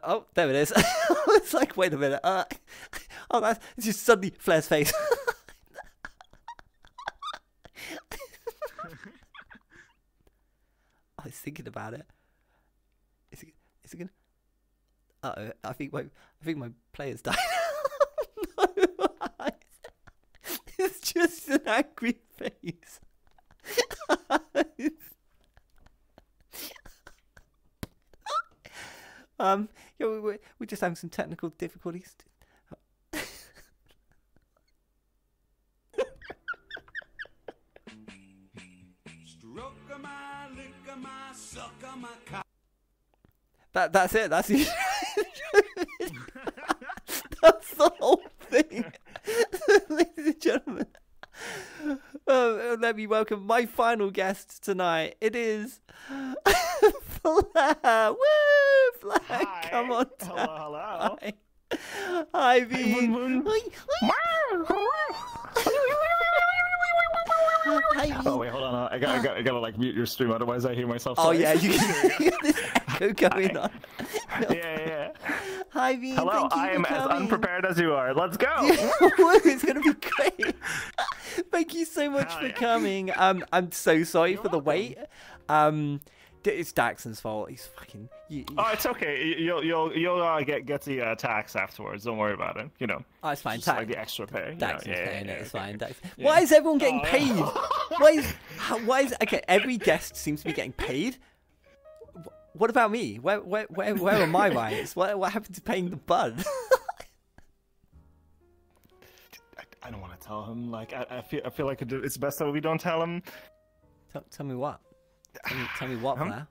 Oh, there it is. It's like, wait a minute. Oh, it's just suddenly Flare's face. I was thinking about it. Is it gonna? Uh-oh, I think my player's died. No, it's just an angry face. Yeah, we're just having some technical difficulties. That's it. That's it. That's the whole thing. Ladies and gentlemen, let me welcome my final guest tonight. It is Flare. Woo, Flare! Hi. Come on. Hello. Hi. Hi, V. Hi, Moon. Hi, Oh wait, hold on. I gotta like mute your stream, otherwise I hear myself. Oh Sorry. yeah, you can this echo going on. Yeah. Hi, V. Hello, Thank you I am for as coming. unprepared as you are. Let's go. It's gonna be great. Thank you so much Hell for yeah. coming. I'm so sorry You're for the welcome. wait. It's Daxon's fault. He's fucking. Oh, it's okay. You'll get the tax afterwards. Don't worry about it. You know. Oh, it's fine. Just like the extra pay. Daxon's paying Yeah, it. It's okay. fine. Dax. Yeah. Why is everyone getting Oh, paid? yeah. Why is okay? Every guest seems to be getting paid. What about me? Where are my rights? What happened to paying the bud? I don't want to tell him. Like I feel like it's best that we don't tell him. Tell me what? Tell me what, Flare?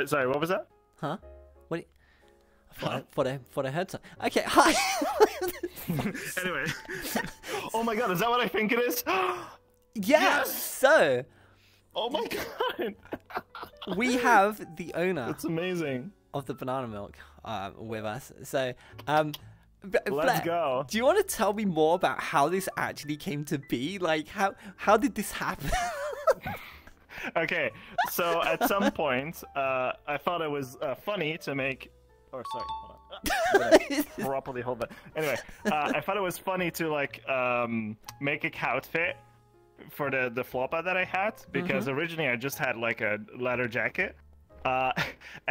Sorry, what was that? Huh? What? I thought I heard something. Okay, hi. Anyway. Oh my god, is that what I think it is? Yes. So Oh my god. we have the owner It's amazing. of the banana milk with us. So Let's Flare, go. do you want to tell me more about how this actually came to be? Like how did this happen? Okay, so at some point, I thought it was funny to make. Or sorry, hold on. I'm gonna properly hold that. Anyway, I thought it was funny to like make a outfit for the floppa that I had because originally I just had like a leather jacket. And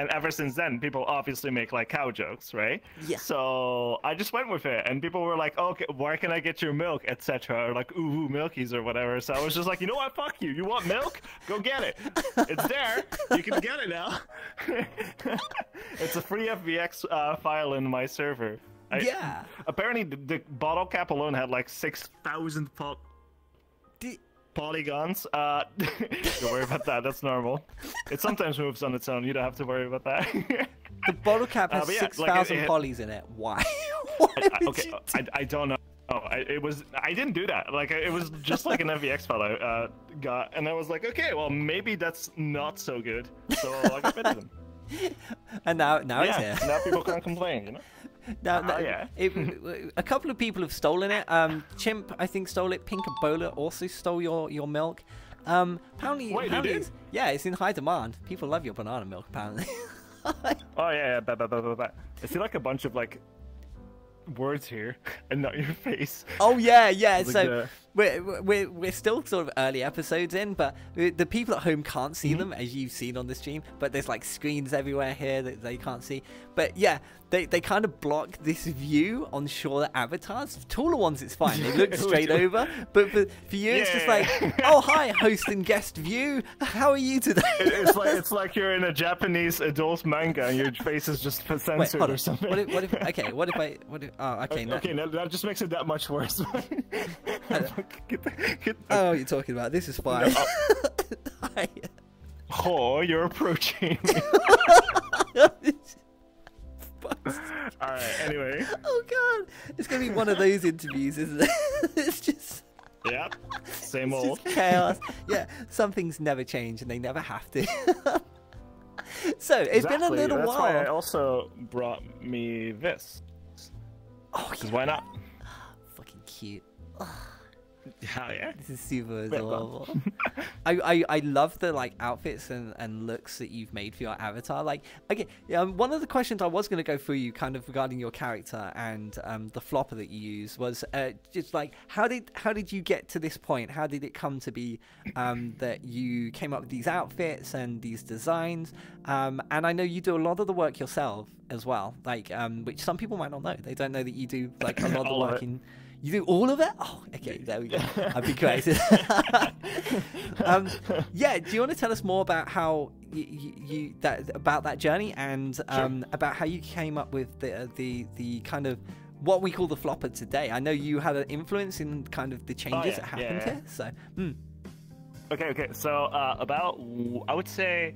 ever since then, people obviously make like cow jokes, right? Yeah. So I just went with it, and people were like, oh, "Okay, where can I get your milk, etc." Or like, "Ooh, milkies" or whatever. So I was just like, you know what? Fuck you. You want milk? Go get it. It's there. You can get it now. It's a free FVX file in my server. Yeah. Apparently, the bottle cap alone had like 6,000 polygons. Don't worry about that. That's normal. It sometimes moves on its own. You don't have to worry about that. The bottle cap has but yeah, 6,000 like polys in it. Why? Okay, I don't know. I didn't do that. Like it was just like an FVX file I got, and I was like, okay, well maybe that's not so good. So I got rid of them. And now it's here. Now people can't complain, you know. Now, yeah. A couple of people have stolen it. Chimp, I think, stole it. Pink Ebola also stole your milk. Apparently, Wait, they did? yeah, it's in high demand. People love your banana milk, apparently. Oh yeah. I see like a bunch of like words here and not your face. Oh yeah. Like So we're still sort of early episodes in, but the people at home can't see them as you've seen on the stream. But there's like screens everywhere here that they can't see. But yeah, they kind of block this view on shorter avatars. Taller ones, it's fine. They look straight over. But for you, it's just like, oh hi, host and guest view. How are you today? It's like you're in a Japanese adult manga and your face is just censored Wait, hold on. or something. What if oh, okay. Okay, that just makes it that much worse. Oh, you're talking about this is fine. Hi. Oh, you're approaching me. Alright, anyway. Oh god, it's gonna be one of those interviews, isn't it? It's just Yep, same it's old. just chaos. Yeah, some things never change and they never have to. So it's been a little That's while. why I also brought me this. Oh, Because why not? fucking cute. Ugh. Hell yeah. This is super adorable. I love the like outfits and looks that you've made for your avatar. Like, okay, one of the questions I was going to go through you kind of regarding your character and the flopper that you use was just like how did you get to this point? How did it come to be that you came up with these outfits and these designs? And I know you do a lot of the work yourself as well, like which some people might not know. They don't know that you do like a lot of the work in. You do all of it? Oh, okay, there we go. I'd be crazy. Yeah, do you want to tell us more about how about that journey and about how you came up with the kind of what we call the flopper today? I know you had an influence in kind of the changes that happened here. So, Okay. So about I would say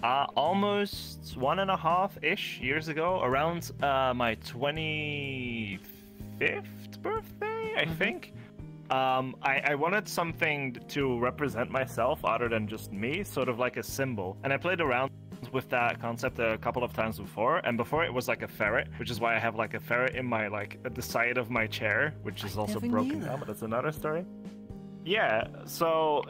almost 1.5-ish years ago, around my 25th birthday, I think. I wanted something to represent myself other than just me, sort of like a symbol. And I played around with that concept a couple of times before. And before it was like a ferret, which is why I have like a ferret in my like at the side of my chair, which is also broken down, but that's another story. Yeah, so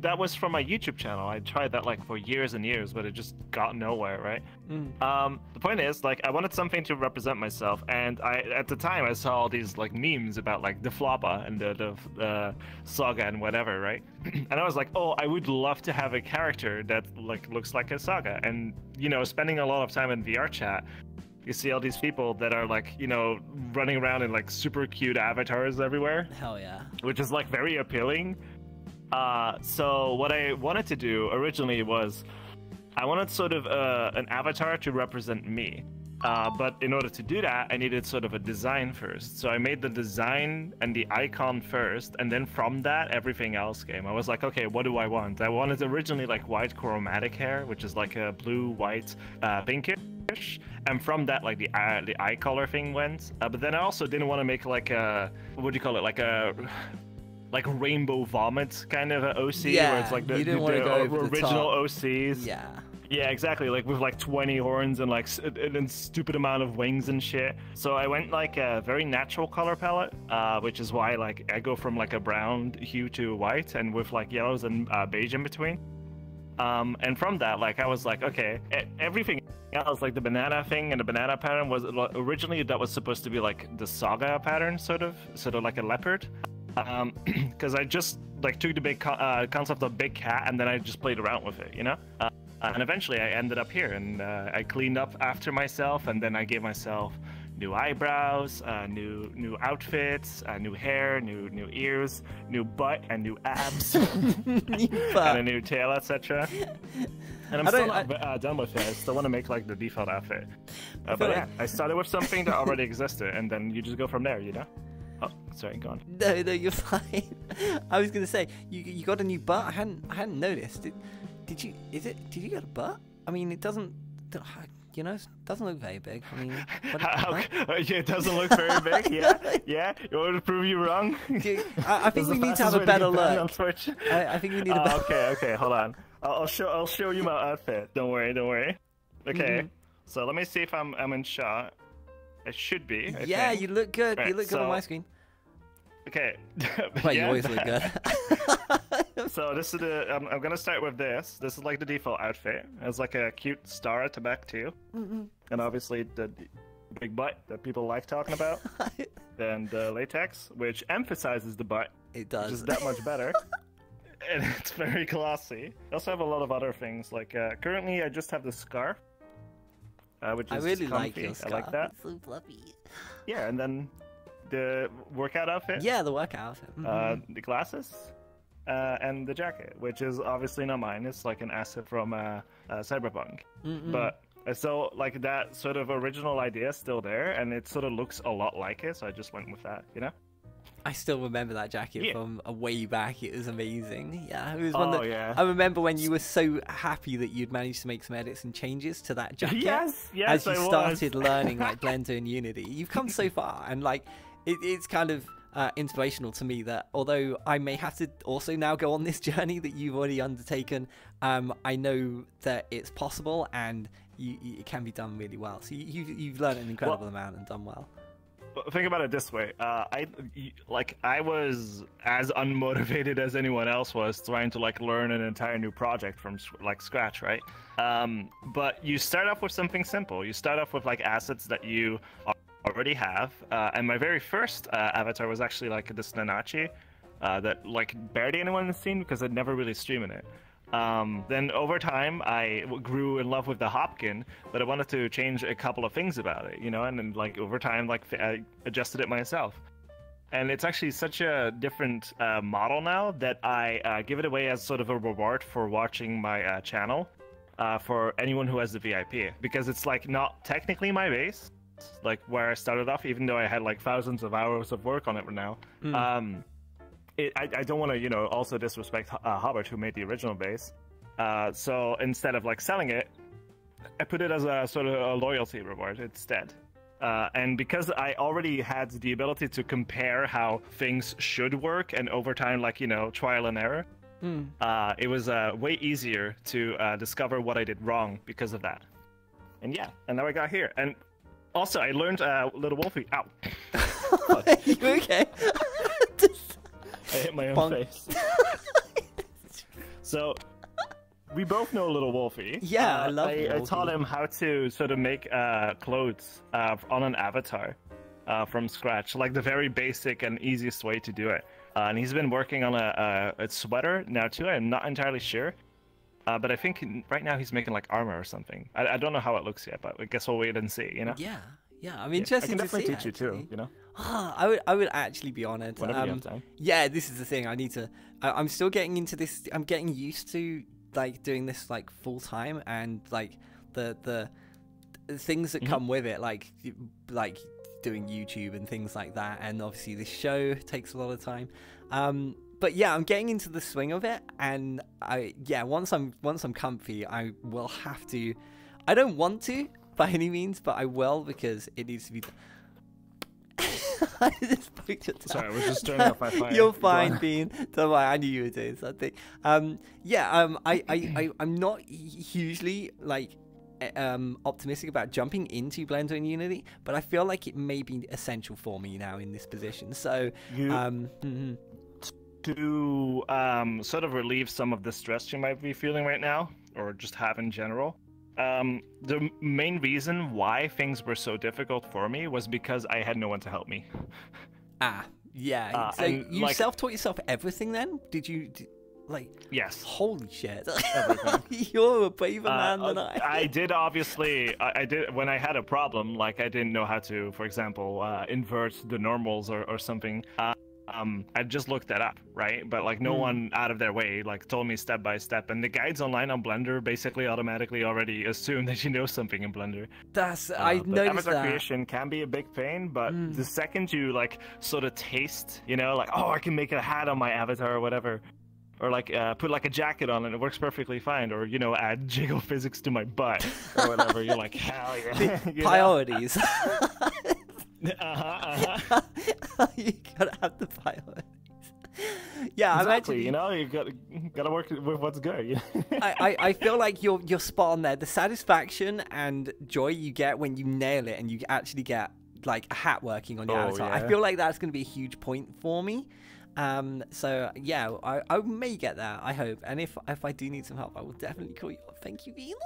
that was from my YouTube channel. I tried that like for years and years, but it just got nowhere, right? The point is, like, I wanted something to represent myself, and at the time I saw all these like memes about like the flopper and the saga and whatever, right? And I was like, oh, I would love to have a character that like looks like a saga. And you know, spending a lot of time in VR chat, you see all these people that are like, you know, running around in like super cute avatars everywhere. Hell yeah. Which is like very appealing. So what I wanted to do originally was I wanted sort of an avatar to represent me. But in order to do that, I needed sort of a design first. So I made the design and the icon first, and then from that, everything else came. I was like, okay, what do I want? I wanted originally like white chromatic hair, which is like a blue, white, pinkish. And from that, like the eye color thing went. But then I also didn't want to make like a, what do you call it? Like a rainbow vomit kind of a OC, where it's like the original OCs. Yeah, exactly. Like with like 20 horns and like a stupid amount of wings and shit. So I went like a very natural color palette, which is why like I go from like a brown hue to white and with like yellows and beige in between. And from that, like I was like, okay, everything else, like the banana thing and the banana pattern was originally that was supposed to be like the saga pattern, sort of like a leopard. Because I just like took the big concept of big cat and then I just played around with it, you know. And eventually I ended up here, and I cleaned up after myself, and then I gave myself new eyebrows, new outfits, new hair, new ears, new butt, and new abs, and a new tail, etc. And I'm still not done with it. I still want to make like the default outfit. But yeah, I started with something that already existed, and then you just go from there, you know? Oh, sorry, go on. No, you're fine. I was gonna say you got a new butt. I hadn't noticed. Did you get a butt? I mean, it doesn't. You know, it doesn't look very big. I mean, yeah, it doesn't look very big. Yeah. You want to prove you wrong? I think we need to have a better look. I think we need a better. Okay. Hold on. I'll show you my outfit. Don't worry. Okay. So let me see if I'm in shot. It should be. Yeah, you look good. Right, you look good on my screen. Okay. Well, you always look good. So this is I'm gonna start with this. This is like the default outfit. It has like a cute star at the back too, and obviously the big butt that people like talking about. Then the latex, which emphasizes the butt. It does. Which is that much better. And it's very glossy. I also have a lot of other things. Like currently, I just have the scarf, which is really comfy. Like your scarf. I like that. It's so fluffy. Yeah, and then the workout outfit. Yeah, the workout outfit. The glasses. And the jacket, which is obviously not mine. It's like an asset from Cyberpunk. But so like that sort of original idea is still there, and it sort of looks a lot like it, so I just went with that, you know? I still remember that jacket from a way back. It was amazing. Yeah, it was one that I remember when you were so happy that you'd managed to make some edits and changes to that jacket. Yes, as you started learning like Blender and Unity. You've come so far, and like it's kind of inspirational to me that although I may have to also now go on this journey that you've already undertaken, I know that it's possible and it can be done really well. So you've learned an incredible amount and done well. think about it this way. I was as unmotivated as anyone else was trying to like learn an entire new project from like scratch, right? But you start off with something simple. You start off with like assets that you already have. And my very first avatar was actually like this Nanachi that like barely anyone has seen because I'd never really streamed it. Then over time, I grew in love with the Hopkin, but I wanted to change a couple of things about it, you know, and then like over time, like I adjusted it myself. And it's actually such a different model now that I give it away as sort of a reward for watching my channel for anyone who has the VIP, because it's like not technically my base, like where I started off, even though I had like thousands of hours of work on it now. I don't want to, you know, also disrespect Hubbard, who made the original base. So instead of like selling it, I put it as a sort of a loyalty reward instead. And because I already had the ability to compare how things should work and over time, like, you know, trial and error, it was way easier to discover what I did wrong because of that. And yeah, and now I got here. And also, I learned Little Wolfie. Ow. You okay? I hit my own face. So, we both know Little Wolfie. Yeah, I love Wolfie. I taught him how to sort of make clothes on an avatar from scratch, like the very basic and easiest way to do it. And he's been working on a sweater now too. I'm not entirely sure. But I think right now he's making like armor or something. I don't know how it looks yet, but I guess we'll wait and see, you know? Yeah. I'm interested to see. I can definitely teach you too, you know? I would actually be honored. Whenever you have time. Yeah, this is the thing. I'm still getting into this. I'm getting used to like doing this like full time, and like the things that come with it, like doing YouTube and things like that. And obviously this show takes a lot of time. But yeah, I'm getting into the swing of it, and once I'm comfy, I will have to. I don't want to by any means, but I will, because it needs to be done. I just poked your tongue. Sorry, I was just turning off my fire. You're fine, Bean. Don't worry, I knew you were doing something. I'm not hugely like optimistic about jumping into Blender and Unity, but I feel like it may be essential for me now in this position. So to sort of relieve some of the stress you might be feeling right now, or just have in general, the main reason why things were so difficult for me was because I had no one to help me. So you like, self-taught yourself everything then? Did you, yes. Holy shit. Everything. You're a braver man than I. I did, obviously, I did, when I had a problem, like I didn't know how to, for example, invert the normals or something. I just looked that up, right? But like no one out of their way like told me step by step, and the guides online on Blender basically automatically already assume that you know something in Blender. I noticed avatar that. creation can be a big pain, but the second you like sort of taste, you know, like, oh, I can make a hat on my avatar or whatever, or like put like a jacket on and it works perfectly fine, or you know, add jiggle physics to my butt or whatever. You're like, hell yeah. Priorities. You gotta have the priorities. Yeah, exactly. You know, you gotta work with what's good. I feel like you're spot on there. The satisfaction and joy you get when you nail it and you actually get like a hat working on your avatar. Yeah. I feel like that's gonna be a huge point for me. So yeah, I may get there, I hope. And if I do need some help, I will definitely call you up. Thank you, Vino.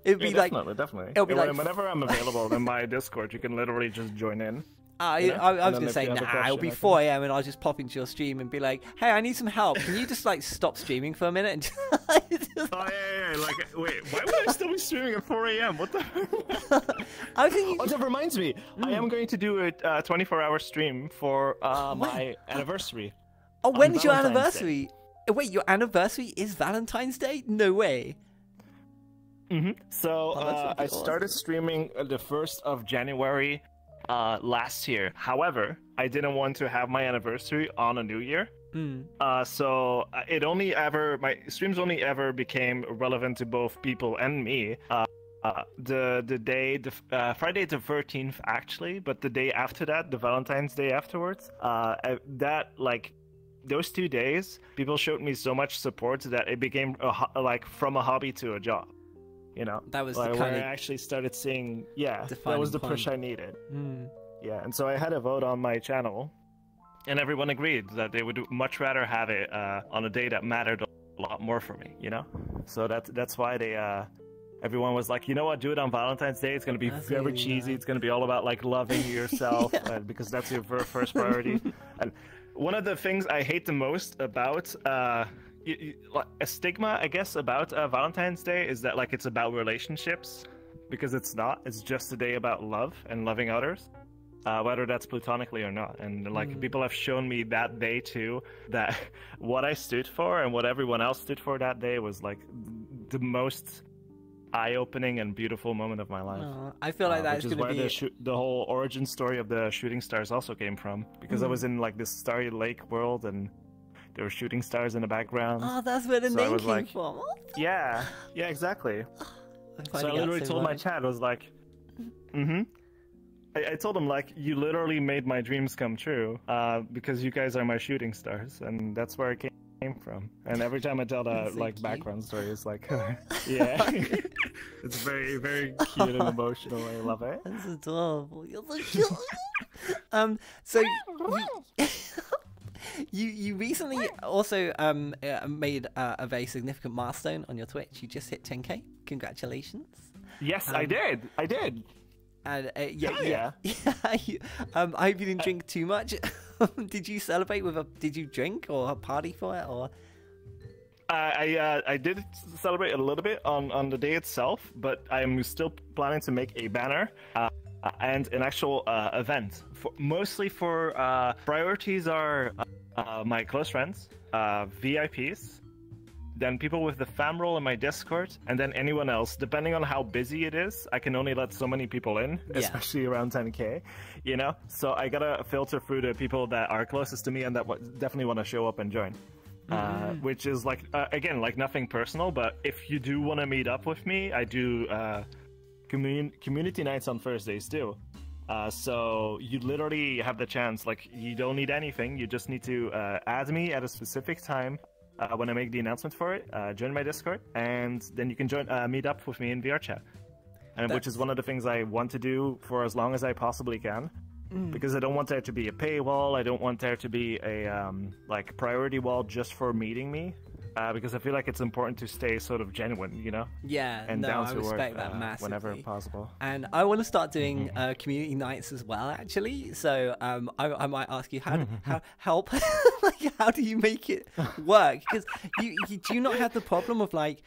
It'd be definitely. It'll be like whenever I'm available in my Discord, you can literally just join in. I was gonna say, it'll be 4 AM and I'll just pop into your stream and be like, hey, I need some help. Can you just like stop streaming for a minute? And just... Oh yeah. Like, wait, why would I still be streaming at 4 AM? What the? I think that reminds me. I am going to do a 24-hour stream for my anniversary. Oh, when is your anniversary? Wait, your anniversary is Valentine's Day? No way. So I started streaming the 1st of January last year. However, I didn't want to have my anniversary on a new year. So my streams only ever became relevant to both people and me the Friday the 13th actually, but the day after that, the Valentine's Day afterwards, those 2 days, people showed me so much support that it became from a hobby to a job. You know, that was where I actually started seeing, that was the push I needed. Yeah, and so I had a vote on my channel, and everyone agreed that they would much rather have it on a day that mattered a lot more for me, you know? So that's why they everyone was like, you know what, do it on Valentine's Day. It's going to be very cheesy. It's going to be all about like loving yourself because that's your first priority. And one of the things I hate the most about a stigma, I guess, about Valentine's Day is that like it's about relationships, because it's not. It's just a day about love and loving others, whether that's platonically or not. And like people have shown me that day too that what I stood for and what everyone else stood for that day was like the most eye-opening and beautiful moment of my life. I feel like that's going to be... Which is where the whole origin story of the shooting stars also came from. Because I was in like this starry lake world and there were shooting stars in the background. Oh, that's where the name came from. Yeah, exactly. So I literally told my chat, I was like, I told him, like, you literally made my dreams come true because you guys are my shooting stars. And that's where it came from. And every time I tell that like background story, it's like yeah, it's very, very cute and emotional. I love it. That's adorable. You're so cute. So you recently also made a very significant milestone on your Twitch. You just hit 10K. Congratulations. Yes, I did. And I hope you didn't drink too much. Did you celebrate with did you drink or a party for it, or? I did celebrate a little bit on the day itself, but I'm still planning to make a banner and an actual event. Mostly for priorities are my close friends, VIPs, then people with the fam role in my Discord, and then anyone else. Depending on how busy it is, I can only let so many people in, especially around 10K, you know? So I gotta filter through the people that are closest to me and that definitely want to show up and join. Which is like, again, like nothing personal, but if you do want to meet up with me, I do community nights on Thursdays too. So you literally have the chance, like you don't need anything, you just need to add me at a specific time. When I make the announcement for it, join my Discord, and then you can meet up with me in VR chat, which is one of the things I want to do for as long as I possibly can, because I don't want there to be a paywall. I don't want there to be a like priority wall just for meeting me, because I feel like it's important to stay sort of genuine, you know? Yeah, and no, down I to respect earth, that massively. whenever possible. And I want to start doing community nights as well, actually. So I might ask you how help, like how do you make it work? Because you do not have the problem of like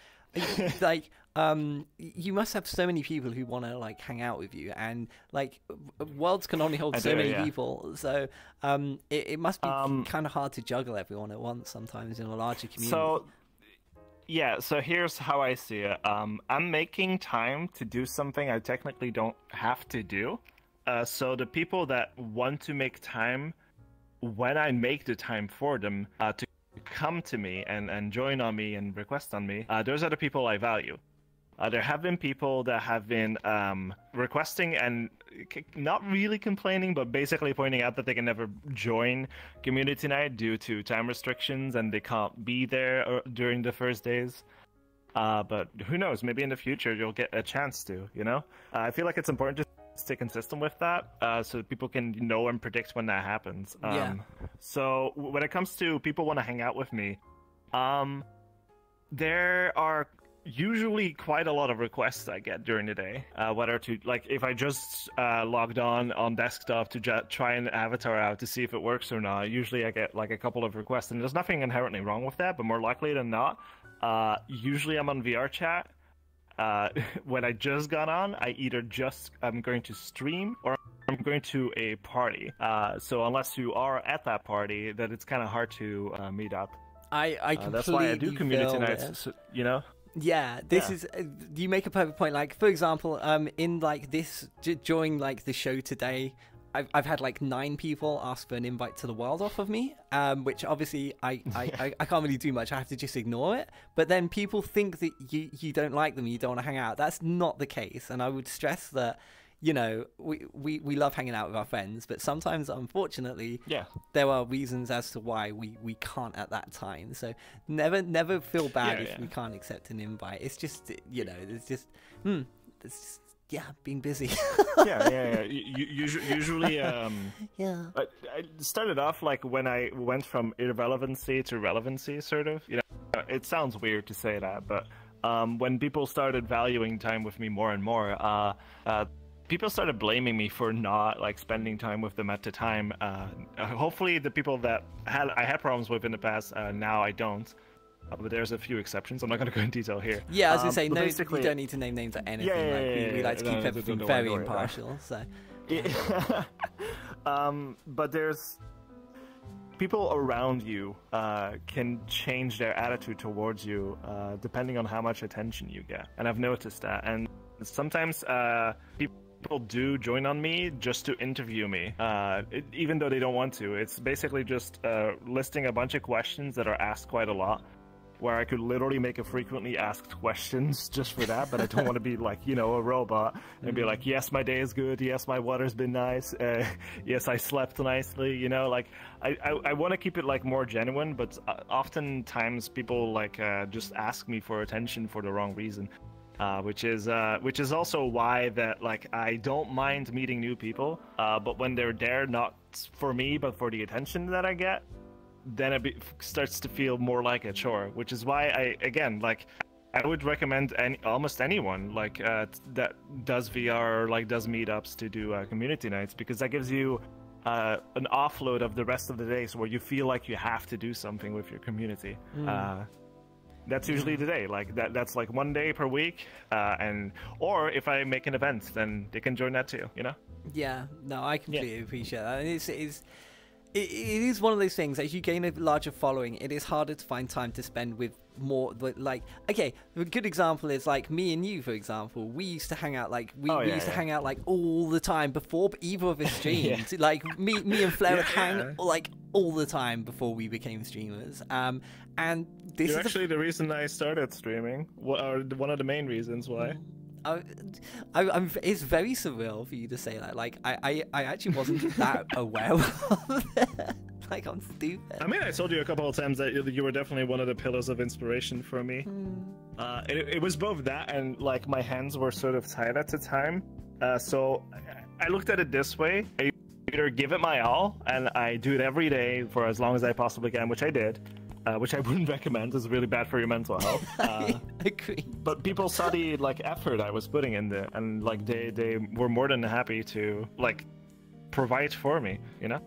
you must have so many people who want to like hang out with you, and like worlds can only hold so many people, so it must be kind of hard to juggle everyone at once sometimes in a larger community. So here's how I see it. I'm making time to do something I technically don't have to do. So the people that want to make time, when I make the time for them to come to me and join on me and request on me, those are the people I value. There have been people that have been requesting and not really complaining, but basically pointing out that they can never join community night due to time restrictions and they can't be there during the first days. But who knows? Maybe in the future you'll get a chance to, you know? I feel like it's important to stay consistent with that so that people can know and predict when that happens. So when it comes to people want to hang out with me, there are usually quite a lot of requests I get during the day, whether to, like, if I just logged on desktop to try an avatar out to see if it works or not, usually I get like a couple of requests, and there's nothing inherently wrong with that, but more likely than not, usually I'm on VR chat. When I just got on, I'm going to stream or I'm going to a party. So unless you are at that party, then it's kind of hard to meet up. I completely that's why I do community nights, you know? Yeah, this is you make a perfect point. Like, for example, in like this during like the show today, I've had like 9 people ask for an invite to the world off of me, which obviously I can't really do much. I have to just ignore it. But then people think that you don't like them, you don't want to hang out. That's not the case, and I would stress that, you know, we love hanging out with our friends, but sometimes, unfortunately, there are reasons as to why we can't at that time. So never feel bad if we can't accept an invite. It's just, you know, it's just yeah, being busy. yeah. Usually, Yeah. I started off like when I went from irrelevancy to relevancy, sort of. You know, it sounds weird to say that, but when people started valuing time with me more and more, people started blaming me for not like spending time with them at the time. Hopefully, the people that I had problems with in the past, now I don't. But there's a few exceptions. I'm not going to go in detail here. Yeah, I was going to say, no, you don't need to name names or anything. Yeah, we like to keep everything very impartial. So. Yeah. But there's people around you can change their attitude towards you depending on how much attention you get. And I've noticed that. And sometimes people do join on me just to interview me, even though they don't want to. It's basically just listing a bunch of questions that are asked quite a lot, where I could literally make a frequently asked questions just for that, but I don't want to be like, you know, a robot and be like, yes, my day is good, yes, my water's been nice, yes, I slept nicely, you know, like, I want to keep it like more genuine, but oftentimes people like just ask me for attention for the wrong reason. Which is also why that like I don't mind meeting new people, but when they're there not for me but for the attention that I get, then it starts to feel more like a chore. Which is why I would recommend almost anyone like that does VR or like does meetups to do community nights, because that gives you an offload of the rest of the days where you feel like you have to do something with your community. That's usually the day, like that's like 1 day per week, or if I make an event, then they can join that too, you know? Yeah, no, I completely appreciate that. It is one of those things, as you gain a larger following, it is harder to find time to spend with more, like, okay, a good example is like me and you, for example. We used to hang out like, we used to hang out like all the time before either of us streamed. Like me and Flare would hang like all the time before we became streamers. And this You're is actually the reason I started streaming, or one of the main reasons why. It's very surreal for you to say that. Like, I actually wasn't that aware of it. Like, I'm stupid. I mean, I told you a couple of times that you were definitely one of the pillars of inspiration for me. It was both that and, like, my hands were sort of tied at the time. So I looked at it this way. I either give it my all, and I do it every day for as long as I possibly can, which I did. Which I wouldn't recommend. It's really bad for your mental health. I agree. But people saw the like effort I was putting in there, and like they were more than happy to like provide for me, you know.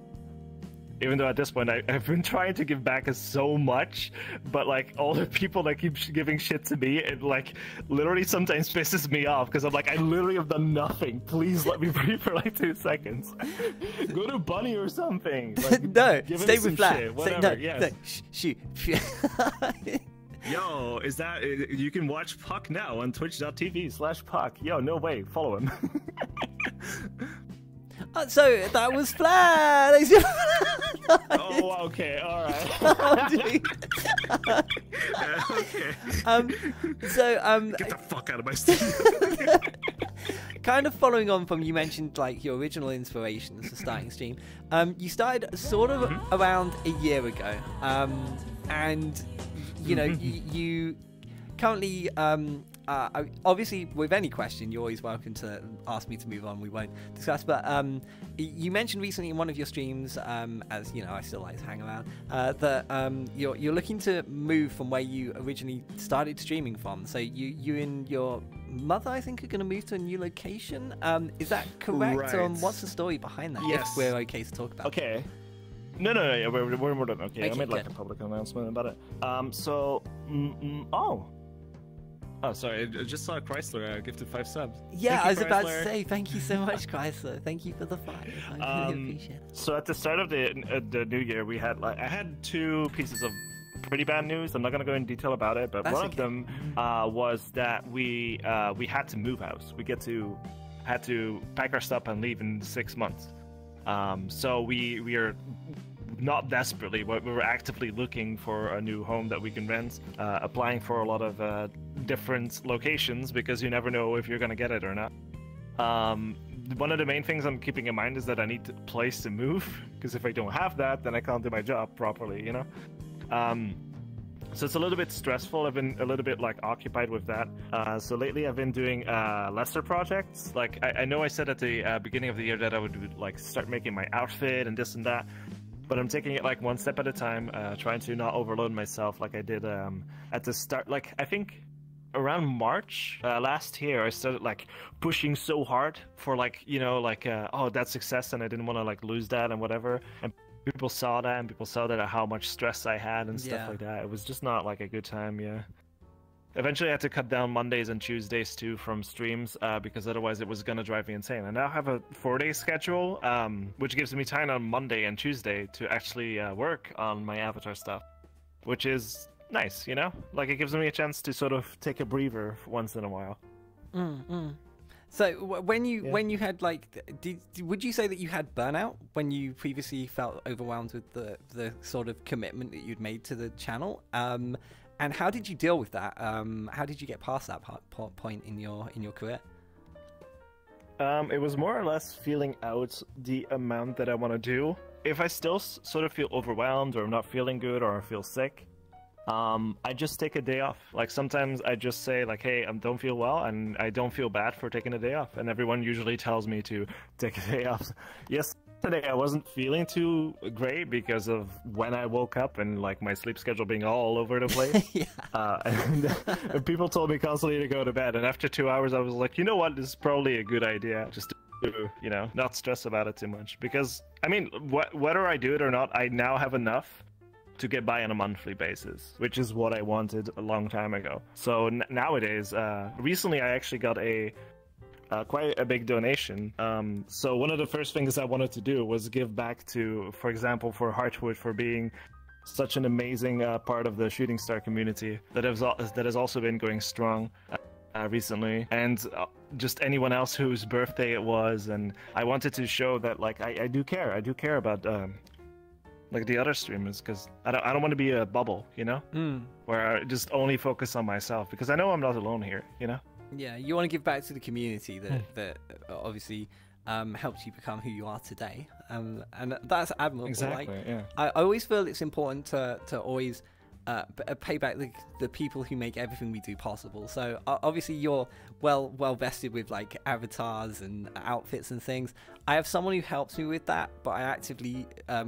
Even though at this point I've been trying to give back so much, but like all the people that keep giving shit to me, it like literally sometimes pisses me off because I'm like, I literally have done nothing. Please let me breathe for like 2 seconds. Go to Bunny or something. Like, no, stay with Flat. Whatever. No, shoot. Yo, is that you can watch Puck now on twitch.tv/Puck. Yo, no way, follow him. So that was Flat. Oh, okay, all right. Okay. Get the fuck out of my studio. Kind of following on from, you mentioned like your original inspirations for starting stream. You started sort of around a year ago, and you know you currently obviously with any question you're always welcome to ask me to move on. We won't discuss, but you mentioned recently in one of your streams, as you know I still like to hang around, that you're looking to move from where you originally started streaming from. So you and your mother, I think, are going to move to a new location. Is that correct? Right. What's the story behind that? Yes. If we're okay to talk about. Okay. No, yeah, we're more than okay. I made like a public announcement about it. Oh, sorry, I just saw Chrysler gifted 5 subs. Yeah, I was Chrysler. about to say, thank you so much, Chrysler. Thank you for the 5. I really appreciate it. So at the start of the new year, we had I had 2 pieces of pretty bad news. I'm not gonna go in detail about it, but one of them was that we had to move house. We had to pack our stuff and leave in 6 months. So we are not desperately, but we were actively looking for a new home that we can rent, applying for a lot of different locations because you never know if you're gonna get it or not. One of the main things I'm keeping in mind is that I need a place to move, because if I don't have that, then I can't do my job properly, you know? So it's a little bit stressful. I've been a little bit like occupied with that. So lately I've been doing lesser projects. Like I know I said at the beginning of the year that I would like start making my outfit and this and that, but I'm taking it like one step at a time, trying to not overload myself like I did at the start. Like I think around March last year, I started like pushing so hard for like, you know, like oh, that success, and I didn't want to like lose that and whatever. And people saw that, and people saw that how much stress I had and stuff like that. It was just not like a good time. Yeah. Eventually, I had to cut down Mondays and Tuesdays too from streams because otherwise it was gonna drive me insane. I now have a 4-day schedule, which gives me time on Monday and Tuesday to actually work on my avatar stuff, which is nice, you know? Like, it gives me a chance to sort of take a breather once in a while. So when you had like, would you say that you had burnout when you previously felt overwhelmed with the sort of commitment that you'd made to the channel? And how did you deal with that? How did you get past that point in your career? It was more or less feeling out the amount that I want to do. If I still sort of feel overwhelmed, or I'm not feeling good, or I feel sick, I just take a day off. Like sometimes I just say like, hey, I don't feel well, and I don't feel bad for taking a day off. And everyone usually tells me to take a day off. Yesterday I wasn't feeling too great because of when I woke up and like my sleep schedule being all over the place. And people told me constantly to go to bed. And after 2 hours I was like, you know what, this is probably a good idea. Just to, you know, not stress about it too much. Because, I mean, whether I do it or not, I now have enough to get by on a monthly basis, which is what I wanted a long time ago. So nowadays, recently I actually got quite a big donation. So one of the first things I wanted to do was give back to, for example, for Heartwood, for being such an amazing part of the Shooting Star community that has also been going strong recently, and just anyone else whose birthday it was. And I wanted to show that like I do care about like the other streamers, because I don't want to be a bubble, you know, where I just only focus on myself, because I know I'm not alone here, you know. Yeah, you want to give back to the community that obviously helped you become who you are today, and that's admirable. Exactly. Like, yeah. I always feel it's important to always pay back the people who make everything we do possible. So obviously you're well vested with like avatars and outfits and things. I have someone who helps me with that, but I actively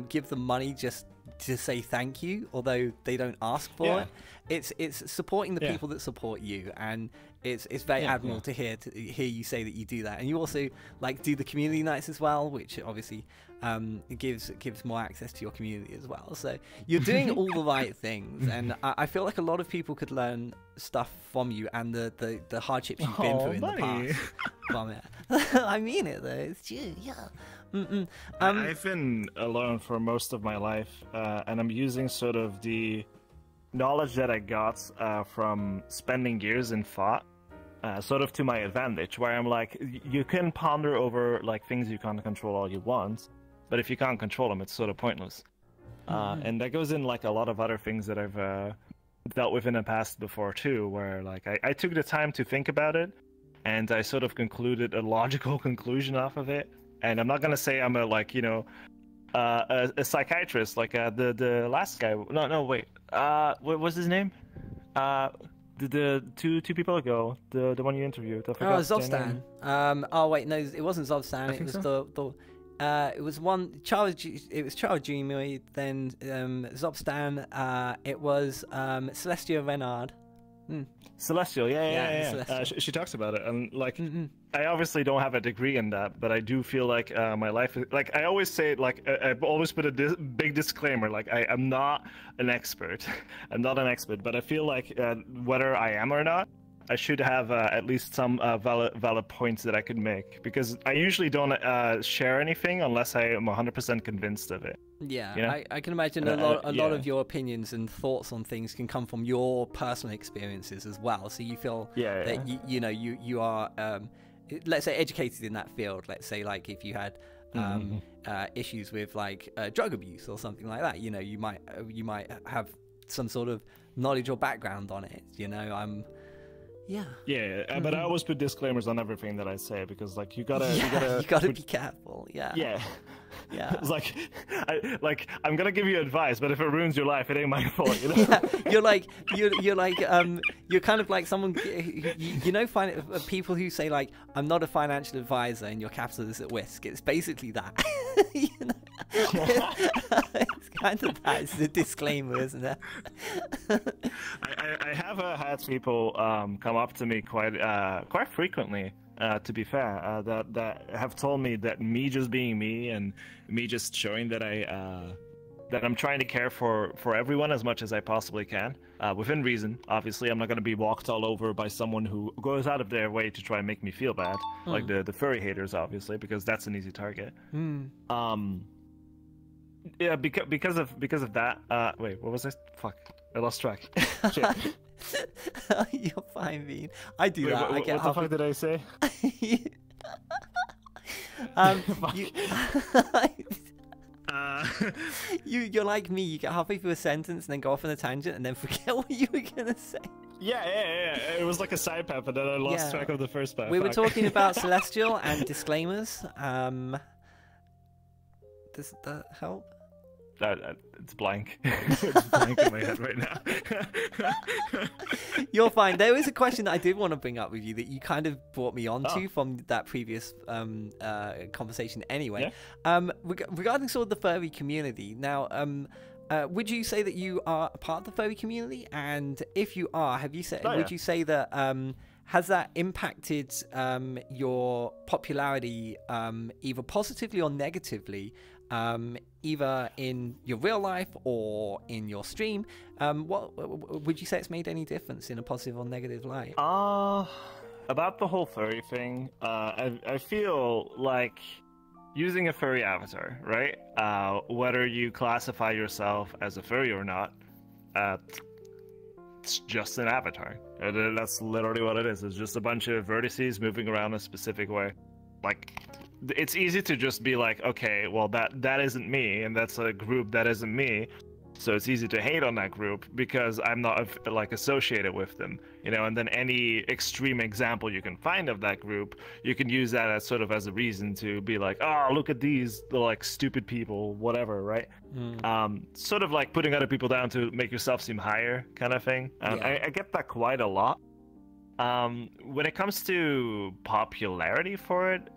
give them money just to say thank you, although they don't ask for it. It's supporting the people that support you, and it's very admirable to hear you say that you do that. And you also like do the community nights as well, which obviously gives more access to your community as well. So you're doing all the right things, and I feel like a lot of people could learn stuff from you and the hardships you've been through in the past from it. I mean it though, it's true. I've been alone for most of my life, and I'm using sort of the knowledge that I got from spending years in FOT sort of to my advantage, where I'm like, you can ponder over like things you can't control all you want, but if you can't control them, it's sort of pointless. And that goes in like a lot of other things that I've dealt with in the past before too, where like I took the time to think about it, and I sort of concluded a logical conclusion off of it. And I'm not gonna say I'm a like, you know, a psychiatrist like the last guy. No, wait. What was his name? The two people ago, the one you interviewed. Zobstan. Oh wait, no, it wasn't Zobstan. It was it was one Charles. It was Charles Jr. Then Zobstan. It was Celestia Renard. Celestial, yeah. She talks about it, and like, I obviously don't have a degree in that, but I do feel like my life is like, I always say, like, I've always put a big disclaimer, like, I'm not an expert. I'm not an expert, but I feel like whether I am or not, I should have at least some valid points that I could make, because I usually don't share anything unless I am 100% convinced of it. Yeah, you know? I can imagine a lot of your opinions and thoughts on things can come from your personal experiences as well. So you feel that you are, let's say, educated in that field. Let's say, like, if you had issues with like drug abuse or something like that, you know, you might have some sort of knowledge or background on it. You know, Yeah, but I always put disclaimers on everything that I say because, like, you gotta be careful. Yeah. Yeah. It's Yeah. like I'm gonna give you advice, but if it ruins your life, it ain't my fault. You know. Yeah. You're kind of like someone. People who say like, I'm not a financial advisor and your capital is at risk. It's basically that. You know? It's kind of that. It's the disclaimer, isn't it? I have had people come up to me quite frequently. To be fair, that have told me that me just being me and me just showing that I'm trying to care for everyone as much as I possibly can, within reason. Obviously, I'm not going to be walked all over by someone who goes out of their way to try and make me feel bad, like the furry haters, obviously, because that's an easy target. Yeah, because of that. Wait, what was I? Fuck, I lost track. Shit. You're fine, Bean. I do that. What the fuck did I say? You're like me. You get halfway through a sentence and then go off on a tangent and then forget what you were gonna say. Yeah. It was like a side path, but then I lost track of the first part. We were talking about Celestial and disclaimers. Does that help? It's blank. It's blank in my head right now. You're fine. There was a question that I did want to bring up with you that you kind of brought me onto from that previous conversation anyway. Yeah. Regarding sort of the furry community. Now, would you say that you are a part of the furry community? And if you are, would you say that has that impacted your popularity either positively or negatively? Either in your real life or in your stream, what would you say it's made any difference in a positive or negative light? About the whole furry thing, I feel like using a furry avatar, right? Whether you classify yourself as a furry or not, it's just an avatar. That's literally what it is. It's just a bunch of vertices moving around a specific way. Like, it's easy to just be like, okay, well, that isn't me, and that's a group that isn't me, so it's easy to hate on that group because I'm not like associated with them, you know. And then any extreme example you can find of that group, you can use that as sort of as a reason to be like, oh, look at these, they're like stupid people, whatever, right? Sort of like putting other people down to make yourself seem higher, kind of thing. I get that quite a lot. When it comes to popularity for it,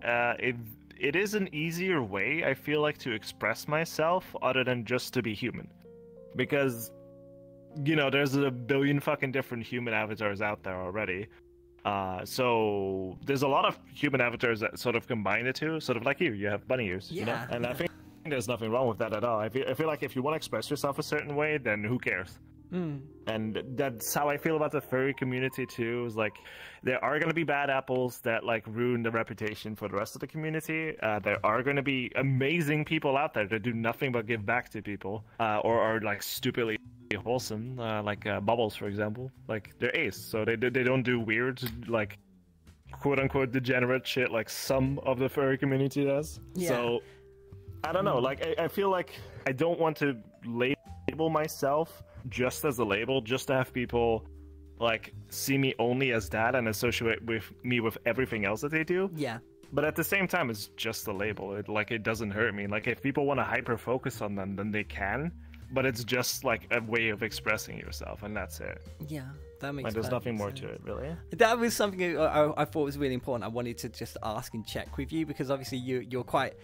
it is an easier way, I feel like, to express myself other than just to be human. Because, you know, there's a billion fucking different human avatars out there already. So there's a lot of human avatars that sort of combine the two, sort of like you have bunny ears, you know? And I think there's nothing wrong with that at all. I feel like if you want to express yourself a certain way, then who cares? And that's how I feel about the furry community too. Is like, there are going to be bad apples that like ruin the reputation for the rest of the community. There are going to be amazing people out there that do nothing but give back to people, or are like stupidly wholesome, like Bubbles, for example. Like, they're ace, so they don't do weird, like, quote unquote degenerate shit like some of the furry community does. So I don't know, like, I feel like I don't want to label myself just as a label, just to have people like see me only as that and associate with me with everything else that they do. But at the same time, it's just a label. It doesn't hurt me. Like, if people want to hyper focus on them, then they can, but it's just like a way of expressing yourself, and that's it. That makes like, there's nothing more to it, really. That was something I thought was really important. I wanted to just ask and check with you, because obviously you're quite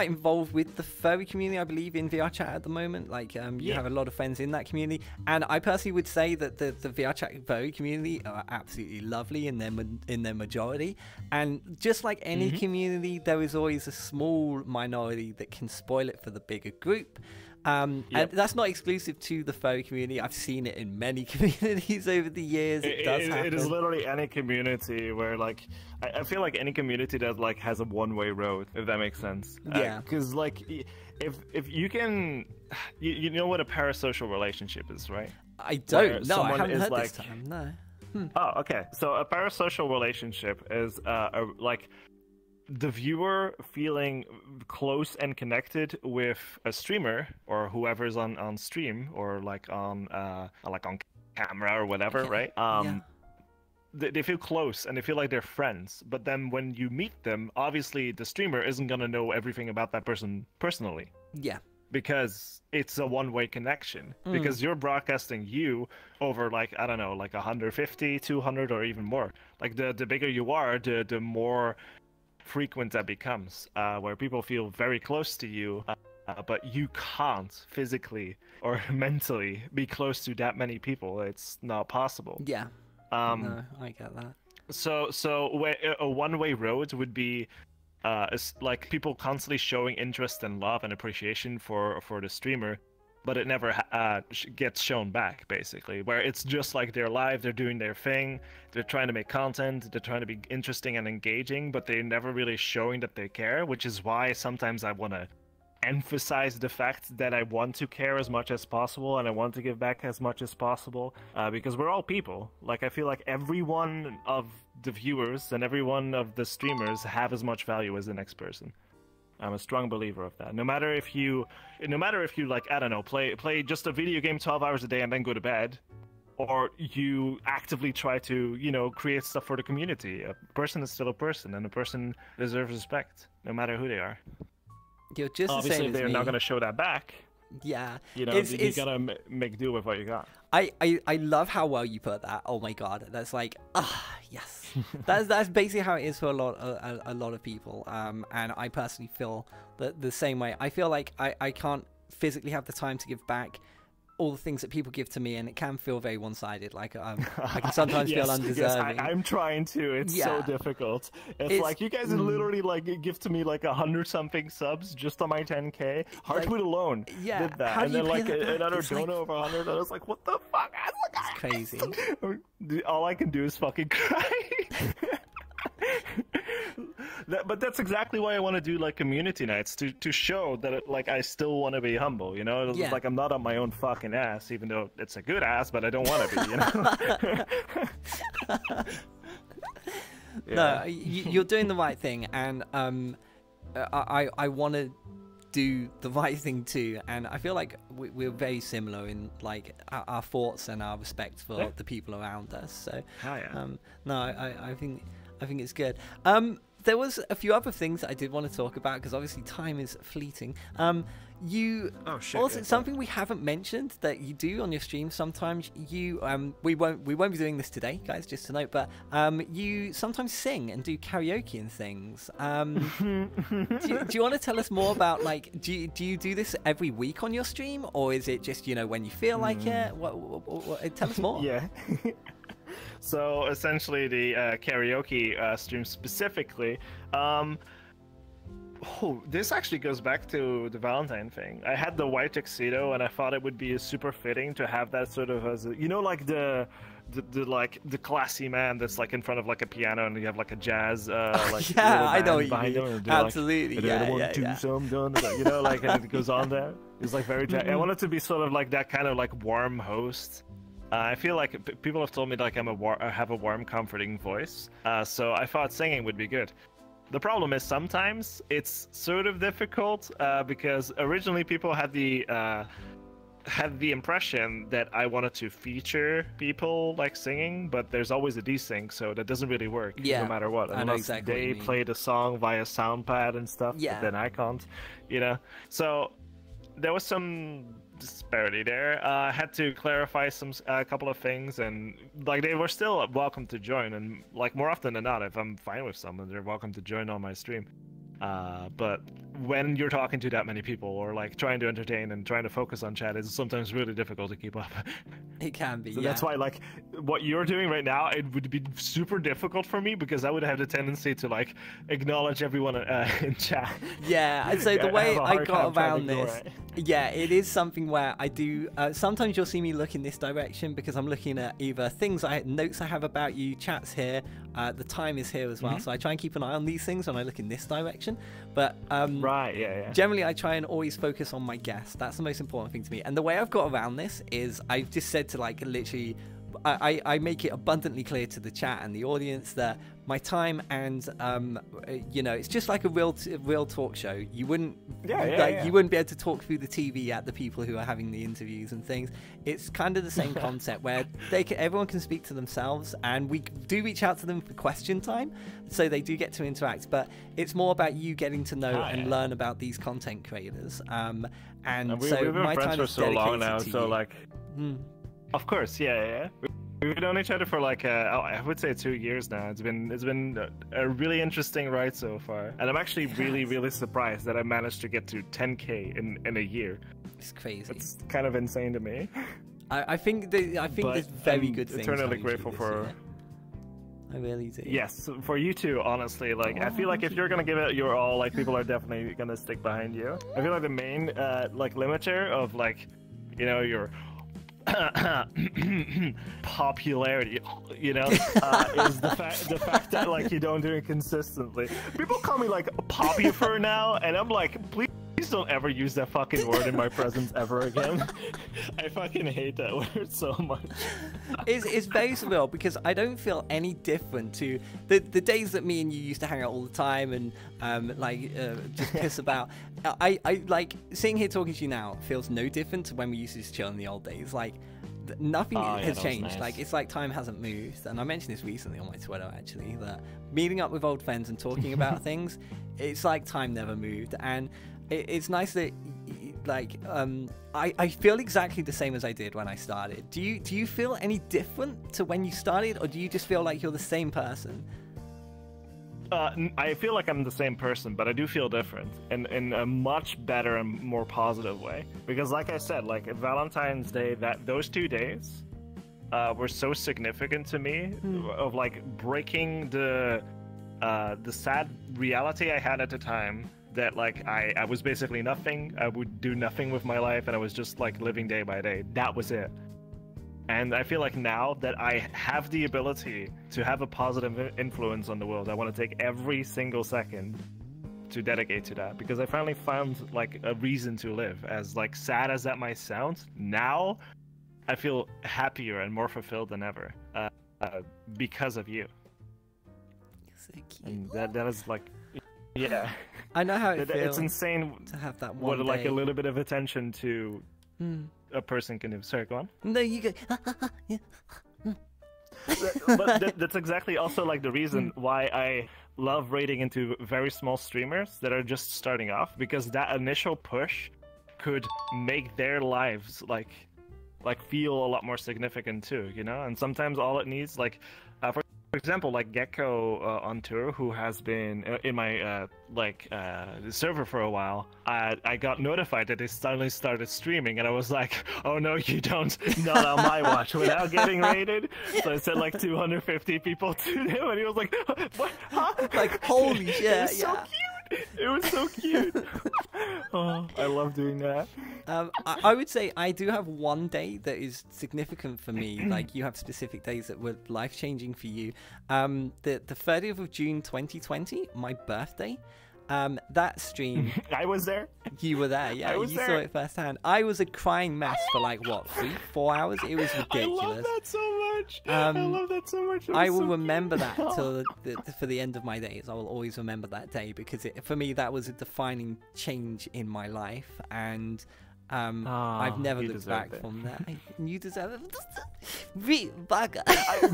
involved with the furry community, I believe, in VR chat at the moment. Like, you have a lot of friends in that community, and I personally would say that the VR chat furry community are absolutely lovely in their majority. And just like any community, there is always a small minority that can spoil it for the bigger group. And that's not exclusive to the furry community. I've seen it in many communities over the years. It does happen. It is literally any community where, like, I feel like any community that like has a one-way road, if that makes sense. Because like, if you can, you know what a parasocial relationship is, right? I don't. No, I haven't heard this time. No. Oh, okay. So a parasocial relationship is like the viewer feeling close and connected with a streamer or whoever's on stream, or like on camera or whatever, right? they feel close and they feel like they're friends. But then when you meet them, obviously the streamer isn't gonna know everything about that person personally. Yeah. Because it's a one-way connection. Because you're broadcasting you over, like, I don't know, like 150, 200, or even more. Like, the bigger you are, the more frequent that becomes, where people feel very close to you, but you can't physically or mentally be close to that many people. It's not possible. Yeah. No, I get that. So a one-way road would be like people constantly showing interest and love and appreciation for the streamer, but it never gets shown back, basically, where it's just like they're live, they're doing their thing, they're trying to make content, they're trying to be interesting and engaging, but they're never really showing that they care, which is why sometimes I want to emphasize the fact that I want to care as much as possible and I want to give back as much as possible, because we're all people. Like, I feel like every one of the viewers and every one of the streamers have as much value as the next person. I'm a strong believer of that. No matter if you like, I don't know, play just a video game 12 hours a day and then go to bed, or you actively try to, you know, create stuff for the community. A person is still a person, and a person deserves respect, no matter who they are. You're just obviously the same as they're me. not going to show that back. Yeah, you know, you gotta make do with what you got. I love how well you put that. Oh my god, that's like, yes. that's basically how it is for a lot of people. And I personally feel the same way. I feel like I can't physically have the time to give back all the things that people give to me, and it can feel very one-sided. Like I can sometimes feel undeserving. Yes, I'm trying to. It's so difficult. It's like, you guys literally like give to me like 100-something subs just on my 10K. Heartwood alone did that, and then like another donor over 100. I was like, what the fuck? It's crazy. All I can do is fucking cry. But that's exactly why I want to do like community nights, to show that like I still want to be humble, you know. It's like I'm not on my own fucking ass, even though it's a good ass, but I don't want to be, you know. No, you're doing the right thing, and I want to do the right thing too, and I feel like we're very similar in like our thoughts and our respect for the people around us. So no, I think it's good. There was a few other things that I did want to talk about, because obviously time is fleeting. Something we haven't mentioned that you do on your stream sometimes. You we won't be doing this today, guys, just to note, but you sometimes sing and do karaoke and things. Do you want to tell us more about, like, do you do this every week on your stream, or is it just, you know, when you feel like it? What, tell us more. Yeah. So essentially, the karaoke stream specifically, this actually goes back to the Valentine thing. I had the white tuxedo, and I thought it would be super fitting to have that sort of as a, you know, like the classy man that's like in front of like a piano, and you have like a jazz like I know what you mean. Absolutely, like, you know, like, and it goes on there. It's like very I want it to be sort of like that kind of like warm host. I feel like people have told me like I have a warm, comforting voice, so I thought singing would be good. The problem is sometimes it's sort of difficult, because originally people had the impression that I wanted to feature people like singing, but there's always a desync, so that doesn't really work, no matter what. I know exactly they play the song via SoundPad and stuff, but then I can't, you know. So there was some disparity there. I had to clarify a couple of things, and like they were still welcome to join, and like more often than not, if I'm fine with someone, they're welcome to join on my stream. But when you're talking to that many people, or like trying to entertain and trying to focus on chat, it's sometimes really difficult to keep up. It can be. So that's why, like, what you're doing right now, it would be super difficult for me, because I would have the tendency to like acknowledge everyone in chat. Yeah. So the way I got around this, it is something where I do. Sometimes you'll see me look in this direction, because I'm looking at either notes I have about you, chats here. The time is here as well, so I try and keep an eye on these things when I look in this direction. But generally I try and always focus on my guest. That's the most important thing to me. And the way I've got around this is I've just said to like literally I make it abundantly clear to the chat and the audience that my time and you know, it's just like a real talk show. You wouldn't you wouldn't be able to talk through the TV at the people who are having the interviews and things. It's kind of the same concept where everyone can speak to themselves, and we do reach out to them for question time, so they do get to interact. But it's more about you getting to know and learn about these content creators. And so we've been my friends time for is so long now, dedicated to so you. like. Of course, yeah. We've known each other for like I would say 2 years now. It's been a really interesting ride so far, and I'm actually really surprised that I managed to get to 10K in a year. It's crazy. It's kind of insane to me. I think there's very good things. Eternally grateful for. I really do. Yes, for you too. Honestly, like I feel like if you're gonna give it your all, like people are definitely gonna stick behind you. I feel like the main like limiter of like, you know, your popularity, you know, is the fact that like you don't do it consistently. People call me like popular now, and I'm like, please don't ever use that fucking word in my presence ever again. I fucking hate that word so much. It's very surreal because I don't feel any different to the days that me and you used to hang out all the time and just piss about. I like sitting here talking to you now feels no different to when we used to just chill in the old days. Like nothing has changed. Nice. Like it's like time hasn't moved. And I mentioned this recently on my Twitter actually, that meeting up with old friends and talking about things, it's like time never moved. And it's nice that like I feel exactly the same as I did when I started. Do you feel any different to when you started, or do you just feel like you're the same person? I feel like I'm the same person, but I do feel different in a much better and more positive way. Because like I said, like Valentine's Day, those 2 days were so significant to me of like breaking the sad reality I had at the time that like I was basically nothing. I would do nothing with my life, and I was just like living day by day. That was it. And I feel like now that I have the ability to have a positive influence on the world, I want to take every single second to dedicate to that, because I finally found like a reason to live. As like sad as that might sound, now I feel happier and more fulfilled than ever because of you. So cute. And that is like, yeah. I know how it feels. It's insane to have that one what like day. a little bit of attention to a person can do. Sorry, go on. No, you go. Yeah. But that's exactly also like the reason why I love raiding into very small streamers that are just starting off, because that initial push could make their lives like feel a lot more significant too, you know. And sometimes all it needs, like for example, like Gecko on tour, who has been in my server for a while, I got notified that they suddenly started streaming, and I was like, oh no, you don't, not on my watch, without getting raided. So I said like 250 people to him, and he was like, what? Huh? Like, holy shit, it was so cute. It was so cute. Oh, I love doing that. I would say I do have one day that is significant for me. Like, you have specific days that were life-changing for you. The 30th of June 2020, my birthday, that stream... I was there. You were there, yeah. You there. saw it firsthand. I was a crying mess for like, what, 3-4 hours? It was ridiculous. I love that so much. I love that so much. I will remember that till for the end of my days. I will always remember that day, because for me, that was a defining change in my life. And... I've never looked back from that. You deserve it. Bugger.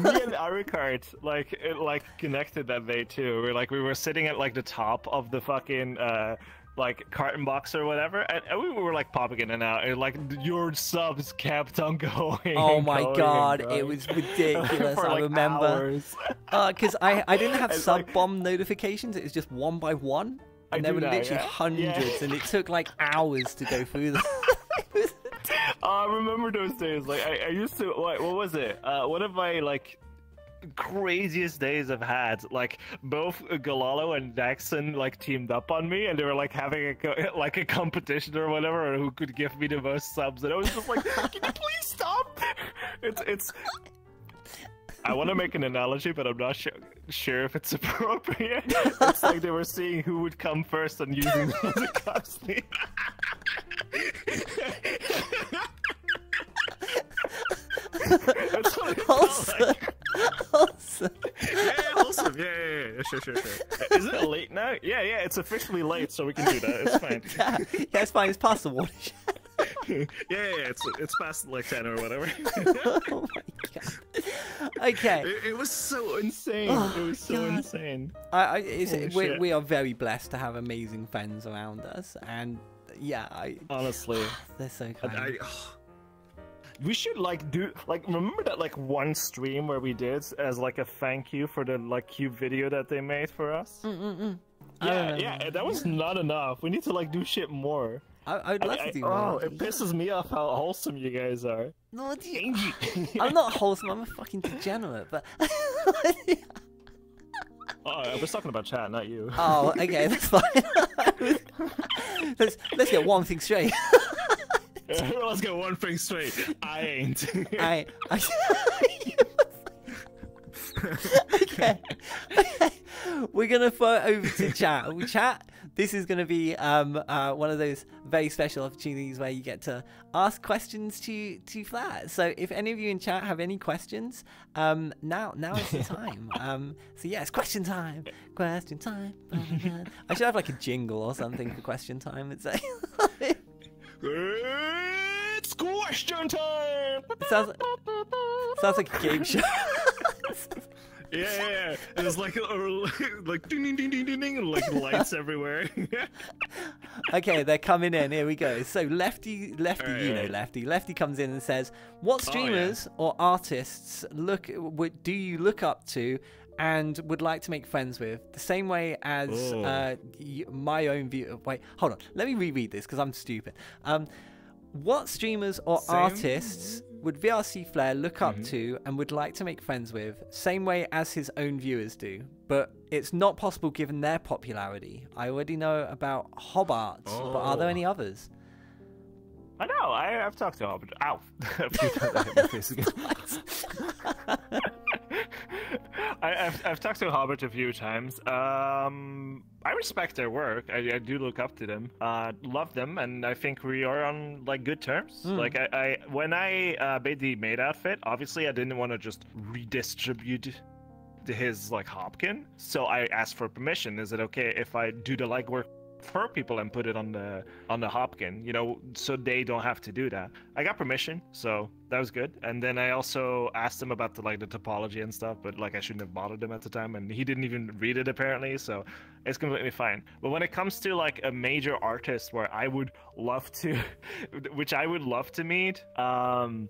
Me and Aricard like connected that day too. We were sitting at like the top of the fucking like carton box or whatever, and we were like popping in and out, and like your subs kept on going. Oh my god, it was ridiculous. I remember because I didn't have sub bomb notifications. It was just one by one. And there were literally hundreds, and it took like hours to go through them. I remember those days. Like I used to. What was it? One of my like craziest days I've had. Like both Galalo and Daxon like teamed up on me, and they were like having a competition or whatever, or who could give me the most subs. And I was just like, can you please stop? It's. I want to make an analogy, but I'm not sure if it's appropriate. It's like they were seeing who would come first and using the costly. That's what it felt Wholesome. like. Wholesome. Yeah, wholesome. Yeah. Sure. Is it late now? Yeah. It's officially late, so we can do that. It's fine. Yeah, it's fine. It's past the watershed. Yeah. It's past like 10 or whatever. Oh my god. Okay. It was so insane. Oh, it was so God. insane. We are very blessed to have amazing friends around us, and yeah, Honestly, they're so kind. We should remember that one stream where we did as like a thank you for the cute video that they made for us. Yeah, that was not enough. We need to do shit more. I'd love to do more. It pisses me off how wholesome you guys are. No, I'm not wholesome. I'm a fucking degenerate. But I was talking about chat, not you. oh, okay, that's fine. let's get one thing straight. Let's get one thing straight. I ain't. Okay. We're gonna throw it over to chat. Chat. This is gonna be one of those very special opportunities where you get to ask questions to Flat. So if any of you in chat have any questions, now is the time. So yeah, it's question time. Question time. I should have like a jingle or something for question time. It's like it's question time. It sounds like a game show. Yeah. And it's like ding ding ding ding ding ding, and lights everywhere. Okay, they're coming in. Here we go. So Lefty, right. Lefty comes in and says, "What streamers or artists do you look up to and would like to make friends with? The same way as my own view." Wait, hold on. Let me reread this because I'm stupid. What streamers or artists would VRC Flare look up to and would like to make friends with, same way as his own viewers do, but it's not possible given their popularity? I already know about Hobart, but are there any others? I know. I've talked to Hobart. Ow! I've talked to Hobart a few times. I respect their work. I do look up to them. Love them, and I think we are on good terms. When I made the maid outfit, obviously I didn't want to just redistribute his Hopkin, so I asked for permission. Is it okay if I do the legwork for people and put it on the Hopkin, so they don't have to do that? I got permission, so that was good. And then I also asked him about the topology and stuff, but I shouldn't have bothered him at the time, and he didn't even read it apparently, so it's completely fine. But when it comes to a major artist where I would love to which I would love to meet, Porter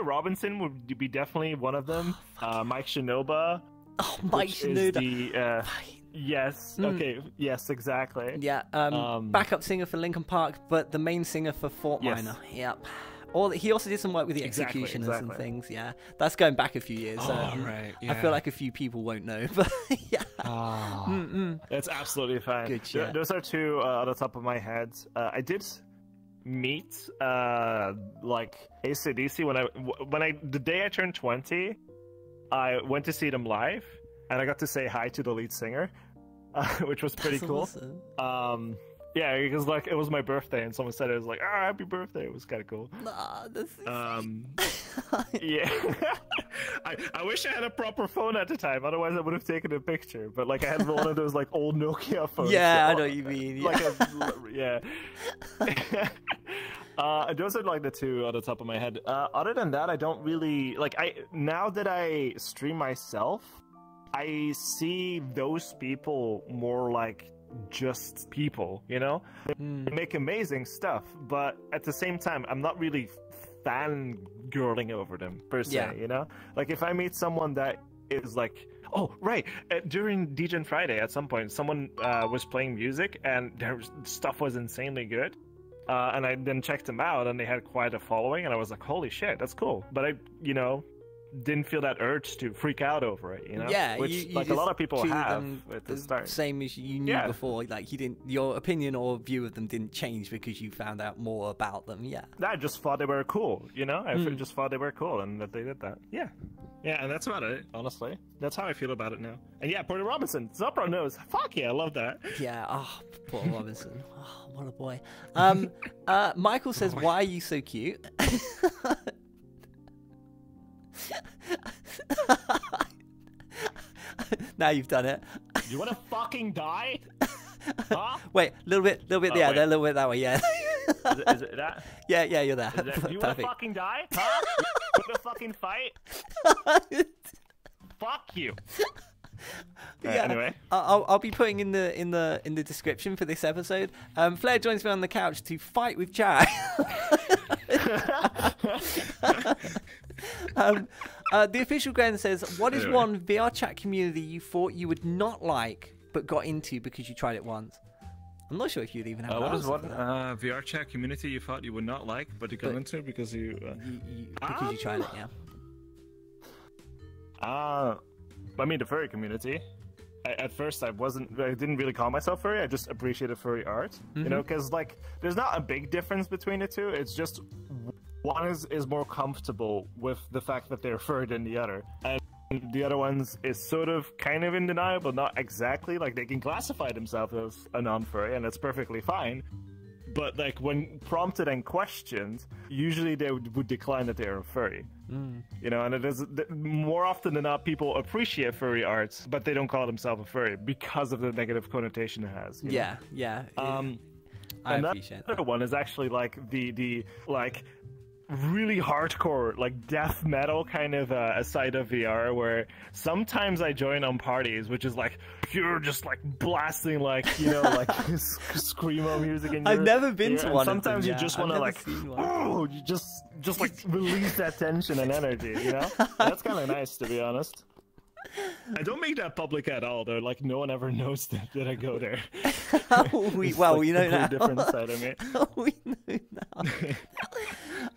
Robinson would be definitely one of them. Mike Shinoba. Oh, Mike Shinoda. Yes. Okay. Yes. Exactly. Yeah. Backup singer for Linkin Park, but the main singer for Fort Minor. Yep. He also did some work with the Executioners and things. Yeah, that's going back a few years. So right. Yeah. I feel like a few people won't know, but yeah. That's absolutely fine. Good shit. Those are two on the top of my head. I did meet AC/DC when the day I turned 20. I went to see them live, and I got to say hi to the lead singer, which was pretty cool. Awesome. Yeah, because it was my birthday, and someone said it was happy birthday. It was kind of cool. Nah, that's yeah. I wish I had a proper phone at the time, otherwise I would have taken a picture. But I had one of those old Nokia phones. Yeah, I know what you mean. Yeah. Those are the two on the top of my head. Other than that, I don't really now that I stream myself, I see those people more just people, They make amazing stuff, but at the same time, I'm not really fangirling over them per se, if I meet someone that is oh, right, during DJ Friday at some point, someone was playing music and their stuff was insanely good. And I then checked them out, and they had quite a following, and I was like, holy shit, that's cool. But I, didn't feel that urge to freak out over it, Yeah, which you a lot of people have at the start. Same as you knew before, you didn't, your opinion or view of them didn't change because you found out more about them. Yeah, I just thought they were cool, I just thought they were cool, and that they did that. Yeah, and that's about it. Honestly, that's how I feel about it now. And yeah, Porter Robinson, Sopra knows. Fuck yeah, I love that. Yeah, Porter Robinson, what a boy. Michael says, "Why are you so cute?" Now you've done it. You want to fucking die? Huh? Wait, a little bit, yeah, wait. a little bit that way, yeah. Is it that? Yeah, you're there. Do you want to fucking die? Huh? You want to fucking fight? Fuck you. Yeah. Anyway, I'll be putting in the description for this episode. Flare joins me on the couch to fight with Jack. The official Glenn says, "What is one VR chat community you thought you would not like but got into because you tried it once?" I'm not sure if you'd even have. What is one VR chat community you thought you would not like but you got into because you tried it? Yeah. I mean, the furry community. At first, I didn't really call myself furry. I just appreciated furry art. You know, because like, there's not a big difference between the two. It's just one is more comfortable with the fact that they're furry than the other, and the other ones is sort of kind of in denial, but not exactly. Like, they can classify themselves as a non-furry, and that's perfectly fine. But like, when prompted and questioned, usually they would decline that they're a furry. You know, and it is more often than not, people appreciate furry arts, but they don't call themselves a furry because of the negative connotation it has. Yeah. I appreciate that. Another one is actually like the like really hardcore, like death metal kind of a side of VR, where sometimes I join on parties, which is like pure just like blasting, like, you know, like screamo music. In I've never been to one. Sometimes of them, you just want to like, oh, you just like release that tension and energy, you know? That's kind of nice, to be honest. I don't make that public at all, though. Like, no one ever knows that I go there. We know now. Different side of me. We know now.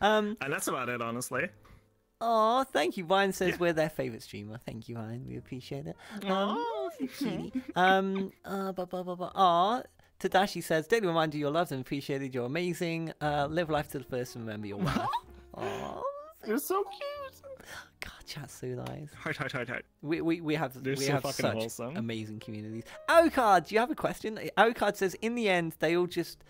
And that's about it, honestly. Oh, thank you. Vine says we're their favorite streamer. Thank you, Vine. We appreciate it. Tadashi says, daily reminder you're loved and appreciated. You're amazing. Live life to the first and remember your worth. Oh, you're so cute. God, chat's so nice. Heart. We have such wholesome. amazing communities. Aocard, do you have a question? Aocard says, in the end, they're all just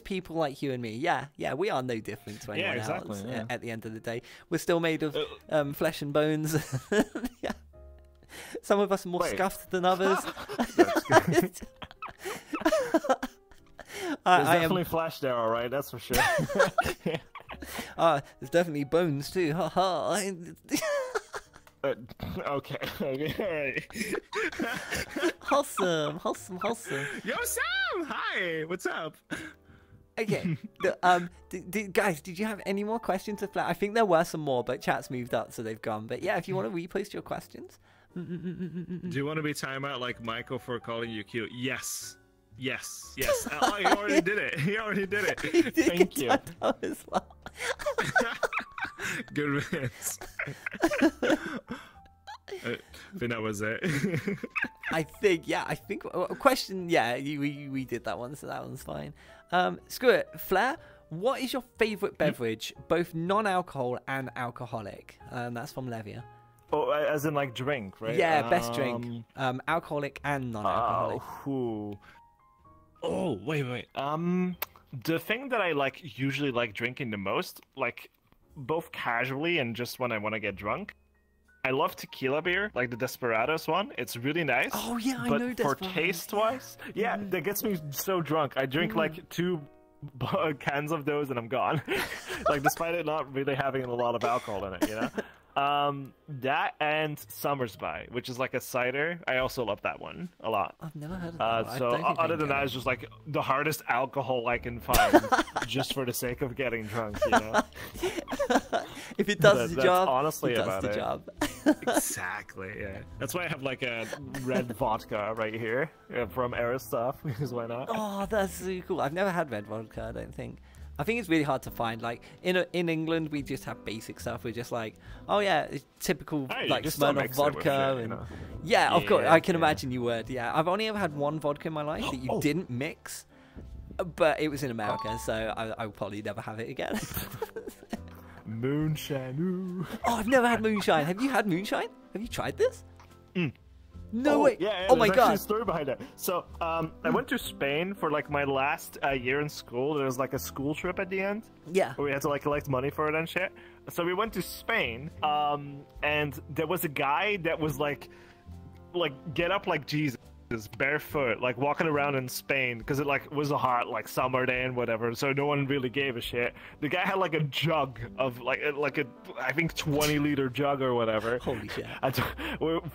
people like you and me. Yeah, we are no different to anyone else. Yeah. At the end of the day, we're still made of flesh and bones. Yeah. Some of us are more scuffed than others. There's definitely flash there, all right. That's for sure. There's definitely bones too. Okay, all right. Wholesome. Yo, Sam! Hi! What's up? Okay. Guys, did you have any more questions of Flash? I think there were some more, but chat's moved up, so they've gone. But yeah, if you want to repost your questions. Do you want to be time out like Michael for calling you cute? Yes. He already did it. Thank you. As well. Good riddance. I think that was it. I think question. Yeah, we did that one, so that one's fine. Screw it, Flare. What is your favorite beverage, both non-alcohol and alcoholic? That's from Levia. Oh, as in like drink, right? Yeah, best drink. Alcoholic and non-alcoholic. Oh, wait. The thing that I usually like drinking the most, like both casually and just when I want to get drunk, I love tequila beer, like the Desperados one. It's really nice. Oh yeah, I know. But for taste-wise, that gets me so drunk. I drink like 2 cans of those and I'm gone. Like, despite it not really having a lot of alcohol in it, you know. That and Summersby, which is like a cider. I also love that one a lot. I've never heard of that. So other than that, it's just like the hardest alcohol I can find, just for the sake of getting drunk, you know. If it does the job, honestly, it does the job. Exactly. Yeah. That's why I have like a red vodka right here from Aristov, because why not? Oh, that's so cool. I've never had red vodka. I don't think. I think it's really hard to find. Like in England, we just have basic stuff. We're just like, oh yeah, it's typical like Smirnoff vodka, shit, and know? yeah, of course, I can imagine you would. Yeah, I've only ever had one vodka in my life that you didn't mix, but it was in America, so I'll probably never have it again. Moonshine. Ooh. Oh, I've never had moonshine. Have you had moonshine? Have you tried this? No way. Yeah, oh my god. There's a story behind it. So, I went to Spain for like my last year in school. There was like a school trip at the end. Yeah. Where we had to like collect money for it and shit. So we went to Spain, and there was a guy that was like like get up like Jesus, barefoot, like walking around in Spain because it like was a hot like summer day and whatever, so no one really gave a shit. The guy had like a jug of like a I think 20-liter jug or whatever. Holy shit!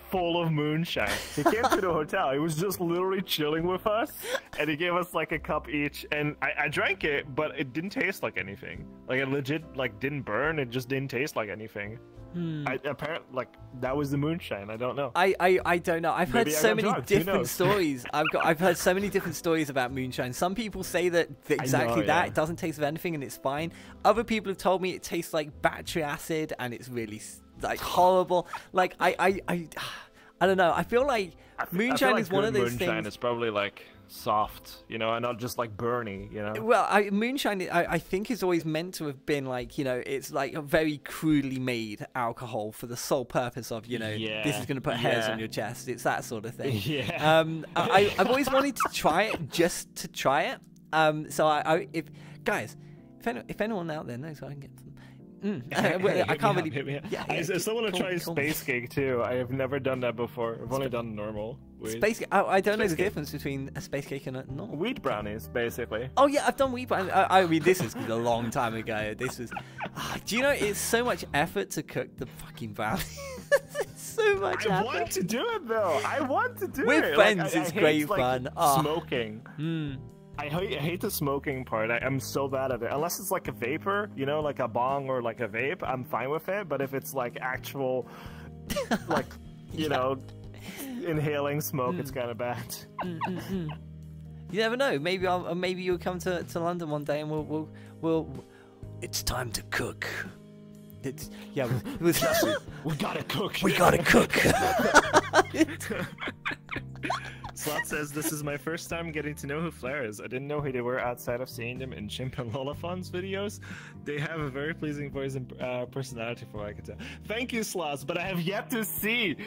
Full of moonshine. He came to the hotel. He was just literally chilling with us, and he gave us like a cup each, and I drank it, but it didn't taste like anything. Like it legit like didn't burn. It just didn't taste like anything. Apparently, like that was the moonshine. I don't know. I don't know. I've heard so many different stories. I've heard so many different stories about moonshine. Some people say that exactly that it doesn't taste of anything and it's fine. Other people have told me it tastes like battery acid and it's really like horrible. Like I don't know. I feel like moonshine is one of those things. Moonshine is probably like soft, you know, and not just like burny, you know. Well, moonshine, I think, is always meant to have been like, you know, it's like a very crudely made alcohol for the sole purpose of, you know, this is going to put hairs on your chest. It's that sort of thing. I've always wanted to try it just to try it. So if anyone out there knows, I can get some. I can't really. I still want to try Space Cake too. I have never done that before. I've only done normal. Space Cake. I don't know the difference between a Space Cake and a normal. Wheat brownies, basically. Oh yeah, I've done wheat brownies. I mean, this was a long time ago. This was. Do you know it's so much effort to cook the fucking brownies? It's so much. I want to do it though. I want to do it with friends. It's great fun. Smoking. I hate the smoking part. I'm so bad at it. Unless it's like a vapor, you know, like a bong or like a vape, I'm fine with it. But if it's like actual, like, you know, inhaling smoke, it's kind of bad. You never know. Maybe you'll come to London one day and we'll. It's time to cook. We gotta cook. We gotta cook. Slot says, this is my first time getting to know who Flare is. I didn't know who they were outside of seeing them in Chimp and Lolafon's videos. They have a very pleasing voice and personality for what I can tell. Thank you, Slots, but I have yet to see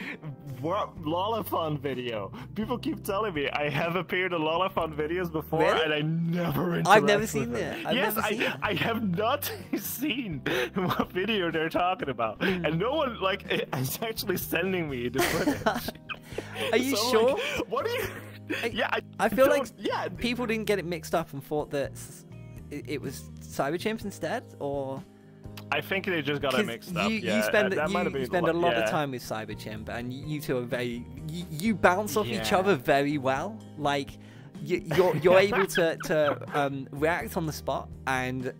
Lolafon video. People keep telling me I have appeared in Lolafon videos before, and I never interact I've never seen it. I have not seen what video they're talking about. And no one, like, is actually sending me the footage. Are you sure? Like, what are you... I feel like people didn't get it mixed up and thought that it was Cyberchimp instead, or... I think they just got it mixed up. You spend a lot of time with Cyberchimp, and you two are very... You bounce off each other very well. Like, you're able to react on the spot, and...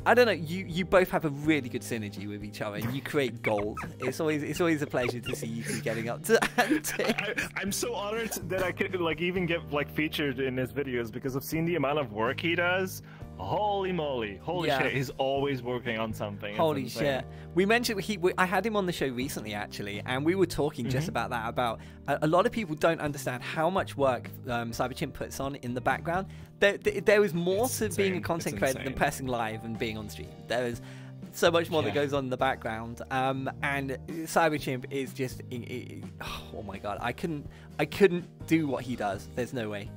I don't know. You both have a really good synergy with each other, and you create gold. It's always a pleasure to see you two getting up to antics. I'm so honored that I could like even get like featured in his videos because I've seen the amount of work he does. Holy moly! Holy shit! He's always working on something. Holy shit! We mentioned I had him on the show recently actually, and we were talking just about that. About a lot of people don't understand how much work Cyberchimp puts on in the background. There is more to being a content creator than pressing live and being on stream. There is so much more that goes on in the background. And Cyberchimp is just, oh my god! I couldn't do what he does. There's no way.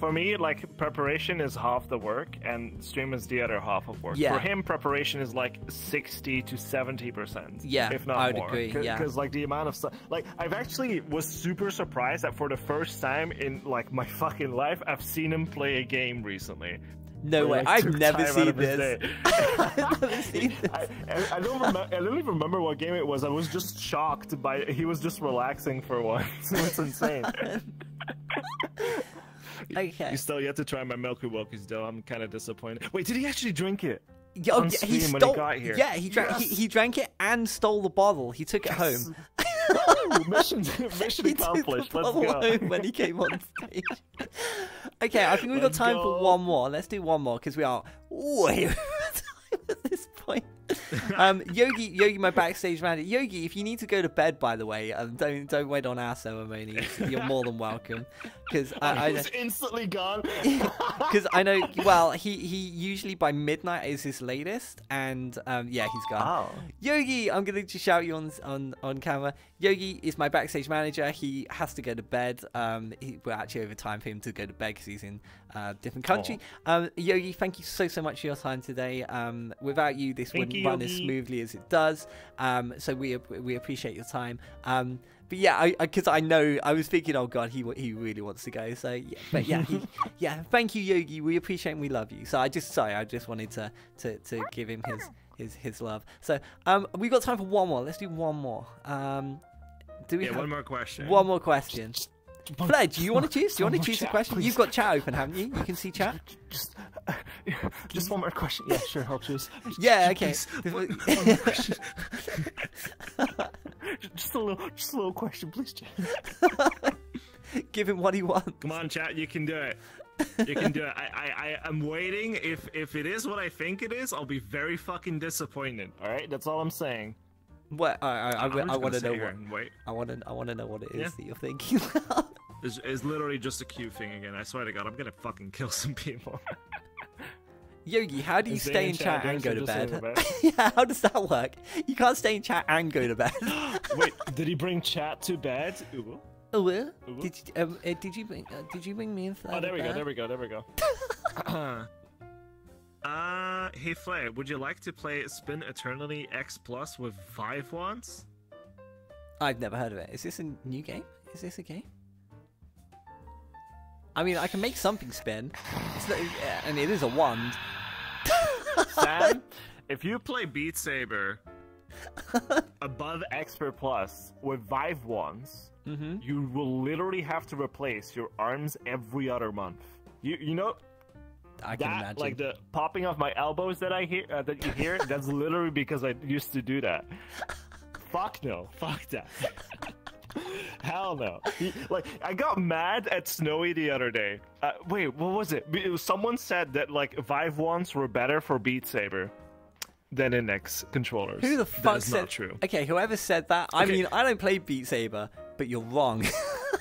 For me, like, preparation is half the work and stream is the other half of work. For him, preparation is like 60 to 70%. Yeah, if not I would more. agree. Because like the amount of stuff, like I've actually was super surprised that for the first time in like my fucking life, I've seen him play a game recently. No way! I've never seen this. I've never seen this. I don't even remember what game it was. I was just shocked by he was just relaxing for once. It's insane. Okay. You still yet to try my Milky Wilkies though. I'm kind of disappointed. Wait, did he actually drink it? On stream he when he got here? Yeah, he drank. He drank it and stole the bottle. He took it home. Mission accomplished. Let's go. Home when he came on stage. Okay, I think we've got time for one more. Let's do one more because we are way over time at this point. Yogi, my backstage manager. Yogi, if you need to go to bed, by the way, don't wait on our ceremonies. You're more than welcome. Because I was instantly gone. Because I know. Well, he usually by midnight is his latest, and yeah, he's gone. Oh. Yogi, I'm gonna just shout you on camera. Yogi is my backstage manager. He has to go to bed. We're actually over time for him to go to bed because he's in a different country. Yogi, thank you so much for your time today. Without you, this wouldn't run as smoothly as it does. So we appreciate your time. But yeah, because I know I was thinking, oh god, he really wants to go. So yeah, but yeah, yeah. Thank you, Yogi. We appreciate and we love you. So I just wanted to give him his love. So we've got time for one more. Let's do one more. Do we have one more question? One more question. Flair, do you want to choose? Do you want to choose a question? Please. You've got chat open, haven't you? You can see chat. Just one more question. Yeah, sure, I'll choose. Yeah, okay. One more question. just a little question, please, chat. Give him what he wants. Come on, chat, you can do it. You can do it. I'm waiting. If it is what I think it is, I'll be very fucking disappointed. All right, that's all I'm saying. What I want to know what. Wait. I want to know what it is that you're thinking. It's literally just a cue thing again. I swear to God, I'm gonna fucking kill some people. Yogi, how do you stay in chat and go to bed? Yeah, how does that work? You can't stay in chat and go to bed. Wait, did he bring chat to bed? Ooh. Oh, did you bring me in for that? Oh, there we go. Hey Flay, would you like to play Spin Eternity X Plus with Vive Wands? I've never heard of it. Is this a new game? Is this a game? I mean, I can make something spin, and it is a wand. Sam, if you play Beat Saber above Expert Plus with Vive Wands, you will literally have to replace your arms every other month. You know. I can imagine. Like the popping of my elbows that I hear, that you hear, that's literally because I used to do that. Fuck no, fuck that. Hell no. Like, I got mad at Snowy the other day. Wait, what was it? Someone said that like Vive Wands were better for Beat Saber than NX controllers. Who the fuck said? Not true. Okay, whoever said that. I mean, I don't play Beat Saber, but you're wrong.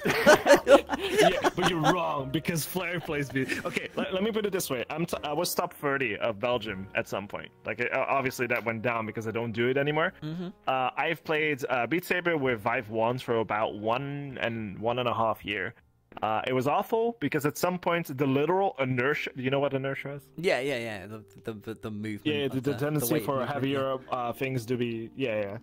Yeah, but you're wrong because Flare plays Beat. Okay, let me put it this way. I was top 30 of Belgium at some point. Like, obviously that went down because I don't do it anymore. I've played Beat Saber with Vive Wands for about 1.5 years. It was awful because at some point the literal inertia. Do you know what inertia is? Yeah. The movement. Yeah, the tendency for heavier things to be. Yeah.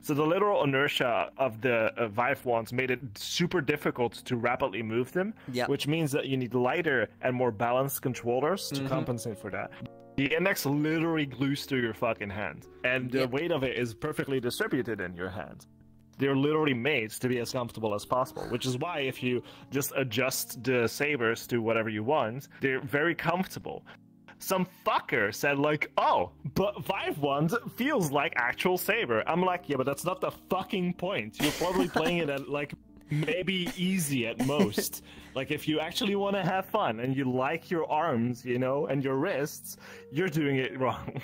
So the literal inertia of the Vive Wands made it super difficult to rapidly move them, which means that you need lighter and more balanced controllers to compensate for that. The index literally glues to your fucking hand, and the weight of it is perfectly distributed in your hand. They're literally made to be as comfortable as possible, which is why if you just adjust the sabers to whatever you want, they're very comfortable. Some fucker said like, oh, but Vive Wands feels like actual saber. I'm like, yeah, but that's not the fucking point. You're probably playing it at like maybe easy at most. Like if you actually want to have fun and you like your arms, you know, and your wrists, you're doing it wrong.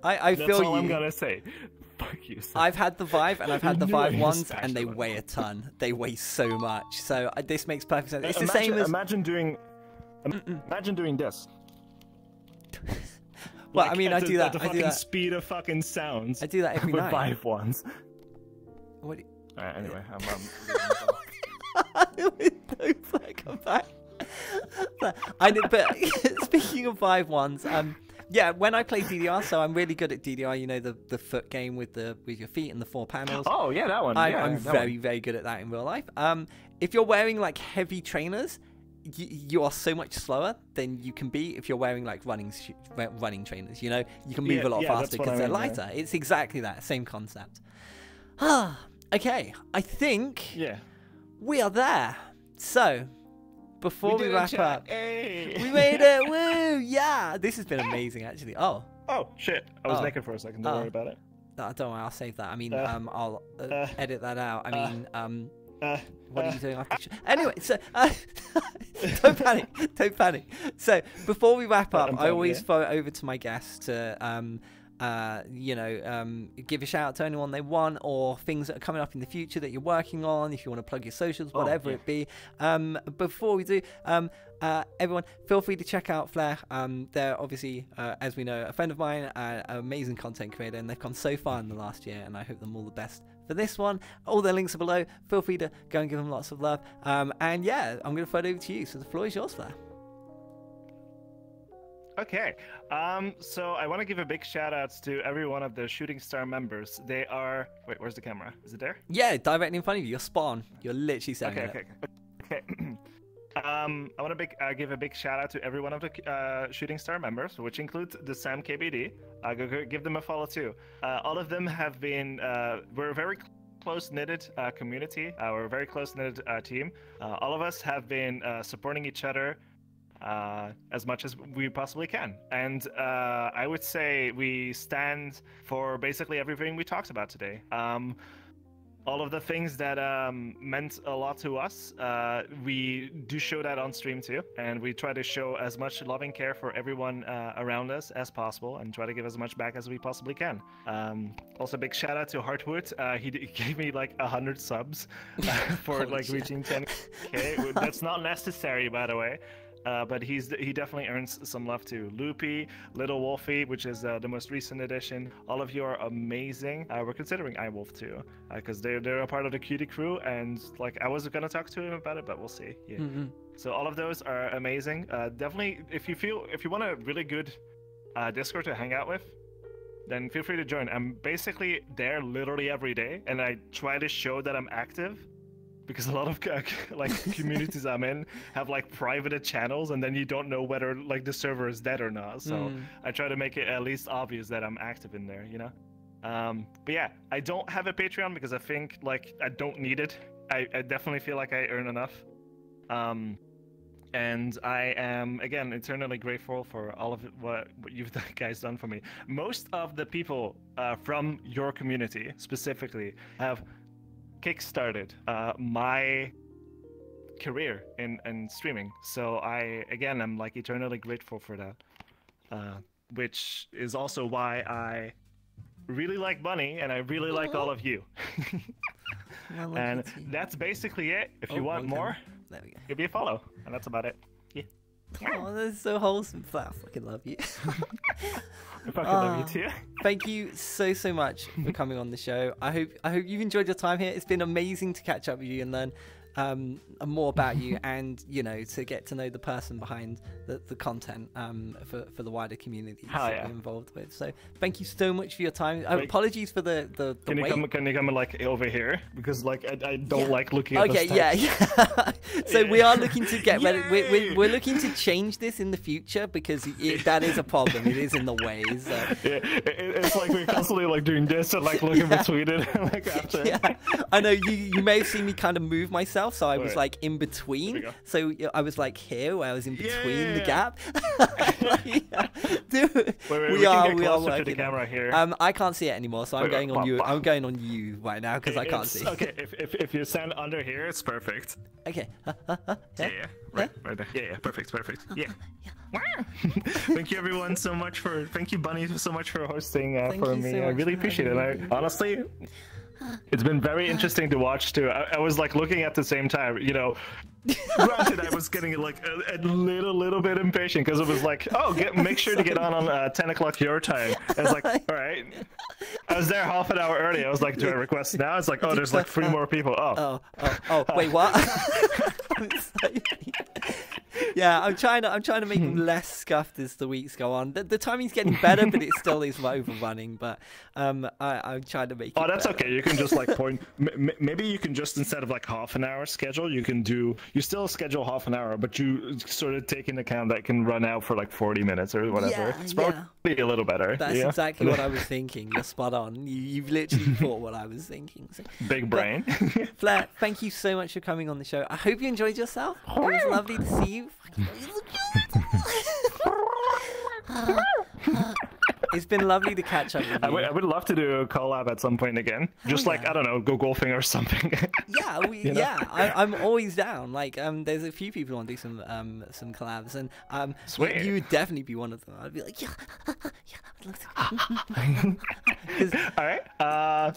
I feel you. That's all I'm gonna say. Fuck you. Sam. I've had the Vive and I've had the Vive Wands, and they weigh a ton. They weigh so much. So this makes perfect sense. It's the same as imagine doing this. Well, like, I mean, I do that. At the fucking speed of fucking sounds. I do that every night. With Vive Wands. What? Alright, anyway, Come back. But speaking of Vive Wands, yeah, when I play DDR, so I'm really good at DDR. You know, the foot game with your feet and the 4 panels. Oh yeah, that one. I'm very good at that in real life. If you're wearing like heavy trainers, you are so much slower than you can be if you're wearing like running trainers. You know, you can move a lot faster because they're lighter. It's exactly that same concept. Okay, I think we are there. So before we wrap up, we made it. Woo! Yeah, this has been amazing actually. Oh shit! I was naked for a second. Don't worry about it. Don't worry, I'll save that. I mean, I'll edit that out. I mean, what are you doing after? Anyway, so don't panic. So before we wrap up, I always throw it over to my guests to give a shout out to anyone they want, or things that are coming up in the future that you're working on. If you want to plug your socials, whatever it be. Before we do, everyone, feel free to check out Flare. They're obviously, as we know, a friend of mine, an amazing content creator, and they've come so far in the last year, and I hope them all the best for this one. All their links are below. Feel free to go and give them lots of love. And yeah, I'm going to throw it over to you. So the floor is yours, Flare. Okay, so I want to give a big shout out to every one of the Shooting Star members. They are... Wait, where's the camera? Is it there? Yeah, directly in front of you. You're spot on. You're literally saying it. Okay. I want to give a big shout out to every one of the Shooting Star members, which includes the Sam KBD. Go give them a follow too. All of them have been... we're a very close-knitted community. We're a very close-knitted team. All of us have been supporting each other as much as we possibly can, and I would say we stand for basically everything we talked about today. All of the things that meant a lot to us, we do show that on stream too, and we try to show as much loving care for everyone around us as possible, and try to give as much back as we possibly can. Also, big shout out to Heartwood. He gave me like 100 subs for like reaching 10K. That's not necessary, by the way. But he definitely earns some love too. Loopy, Little Wolfie, which is the most recent edition. All of you are amazing. We're considering iWolf too, because they're a part of the Cutie crew, and like I was gonna talk to him about it, but we'll see. Yeah. So all of those are amazing. Definitely, if you want a really good Discord to hang out with, then feel free to join. I'm basically there literally every day, and I try to show that I'm active. Because a lot of like communities I'm in have like private channels, and then you don't know whether like the server is dead or not. So I try to make it at least obvious that I'm active in there, you know. But yeah, I don't have a Patreon because I think like I don't need it. I definitely feel like I earn enough. And I am again eternally grateful for all of what you've guys done for me. Most of the people from your community specifically have kickstarted my career in streaming, so I'm like eternally grateful for that, which is also why I really like Bunny and I really like all of you. And that's basically it. If you want more, there we go. give me a follow, and that's about it. Yeah. Oh, that's so wholesome. I fucking love you. I fucking love you too. Thank you so much for coming on the show. I hope you've enjoyed your time here. It's been amazing to catch up with you and learn more about you, and you know, to get to know the person behind the content for the wider community that you're involved with. So thank you so much for your time. Apologies for the can wait. Can you come like over here, because like I don't like looking at okay, yeah. So we are looking to get ready. We're looking to change this in the future, because that is a problem. It is in the way. So. Yeah, it's like we're constantly like doing this and like looking between it like after. Yeah, I know you may have seen me kind of move myself, so I was like in between. So I was like here, where I was in between the gap. Dude, we are working. To the camera here. I can't see it anymore, so I'm going on you. I'm going on you right now because I can't see. Okay, if you stand under here, it's perfect. Okay. Right there. Yeah, perfect. Yeah. Thank you everyone so much thank you Bunny so much for hosting for me. I really appreciate it. I honestly, it's been very interesting to watch too. I was like looking at the same time, you know. Granted, I was getting like a little bit impatient, because it was like, oh, make sure to get on 10 o'clock your time. I was like, all right. I was there half an hour early. I was like, do I request now? It's like, oh, there's like 3 more people. Oh, wait, what? Yeah, I'm trying to make them less scuffed as the weeks go on. The timing's getting better, but it still is overrunning. But I'm trying to make it. Oh, that's better. okay. You can just like point. Maybe you can just, instead of like half an hour schedule, you still schedule half an hour, but you sort of take into account that can run out for like 40 minutes or whatever. Yeah, it's probably a little better. That's exactly what I was thinking. You're spot on. You've literally thought what I was thinking. So. Big brain. Flare, thank you so much for coming on the show. I hope you enjoyed yourself. It was lovely to see you. It's been lovely to catch up with you. I would love to do a collab at some point again. Just like, I don't know, go golfing or something. Yeah, I'm always down. Like, there's a few people who want to do some collabs, and Sweet. You would definitely be one of them. I'd be like, yeah, I'd love to. All right. I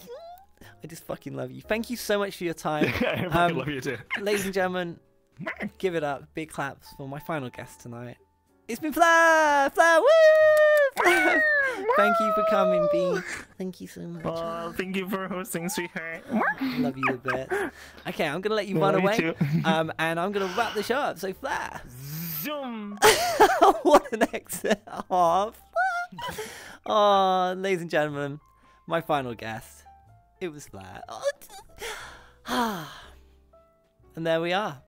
just fucking love you. Thank you so much for your time. I fucking love you too. Ladies and gentlemen, give it up. Big claps for my final guest tonight. It's been Flare! Woo! Flare. Thank you for coming, B. Thank you so much. Oh, thank you for hosting, sweetheart. Love you a bit. Okay, I'm going to let you run away. And I'm going to wrap the show up. So, Flare. Zoom. What an exit. Oh, ladies and gentlemen, my final guess. It was Flare. And there we are.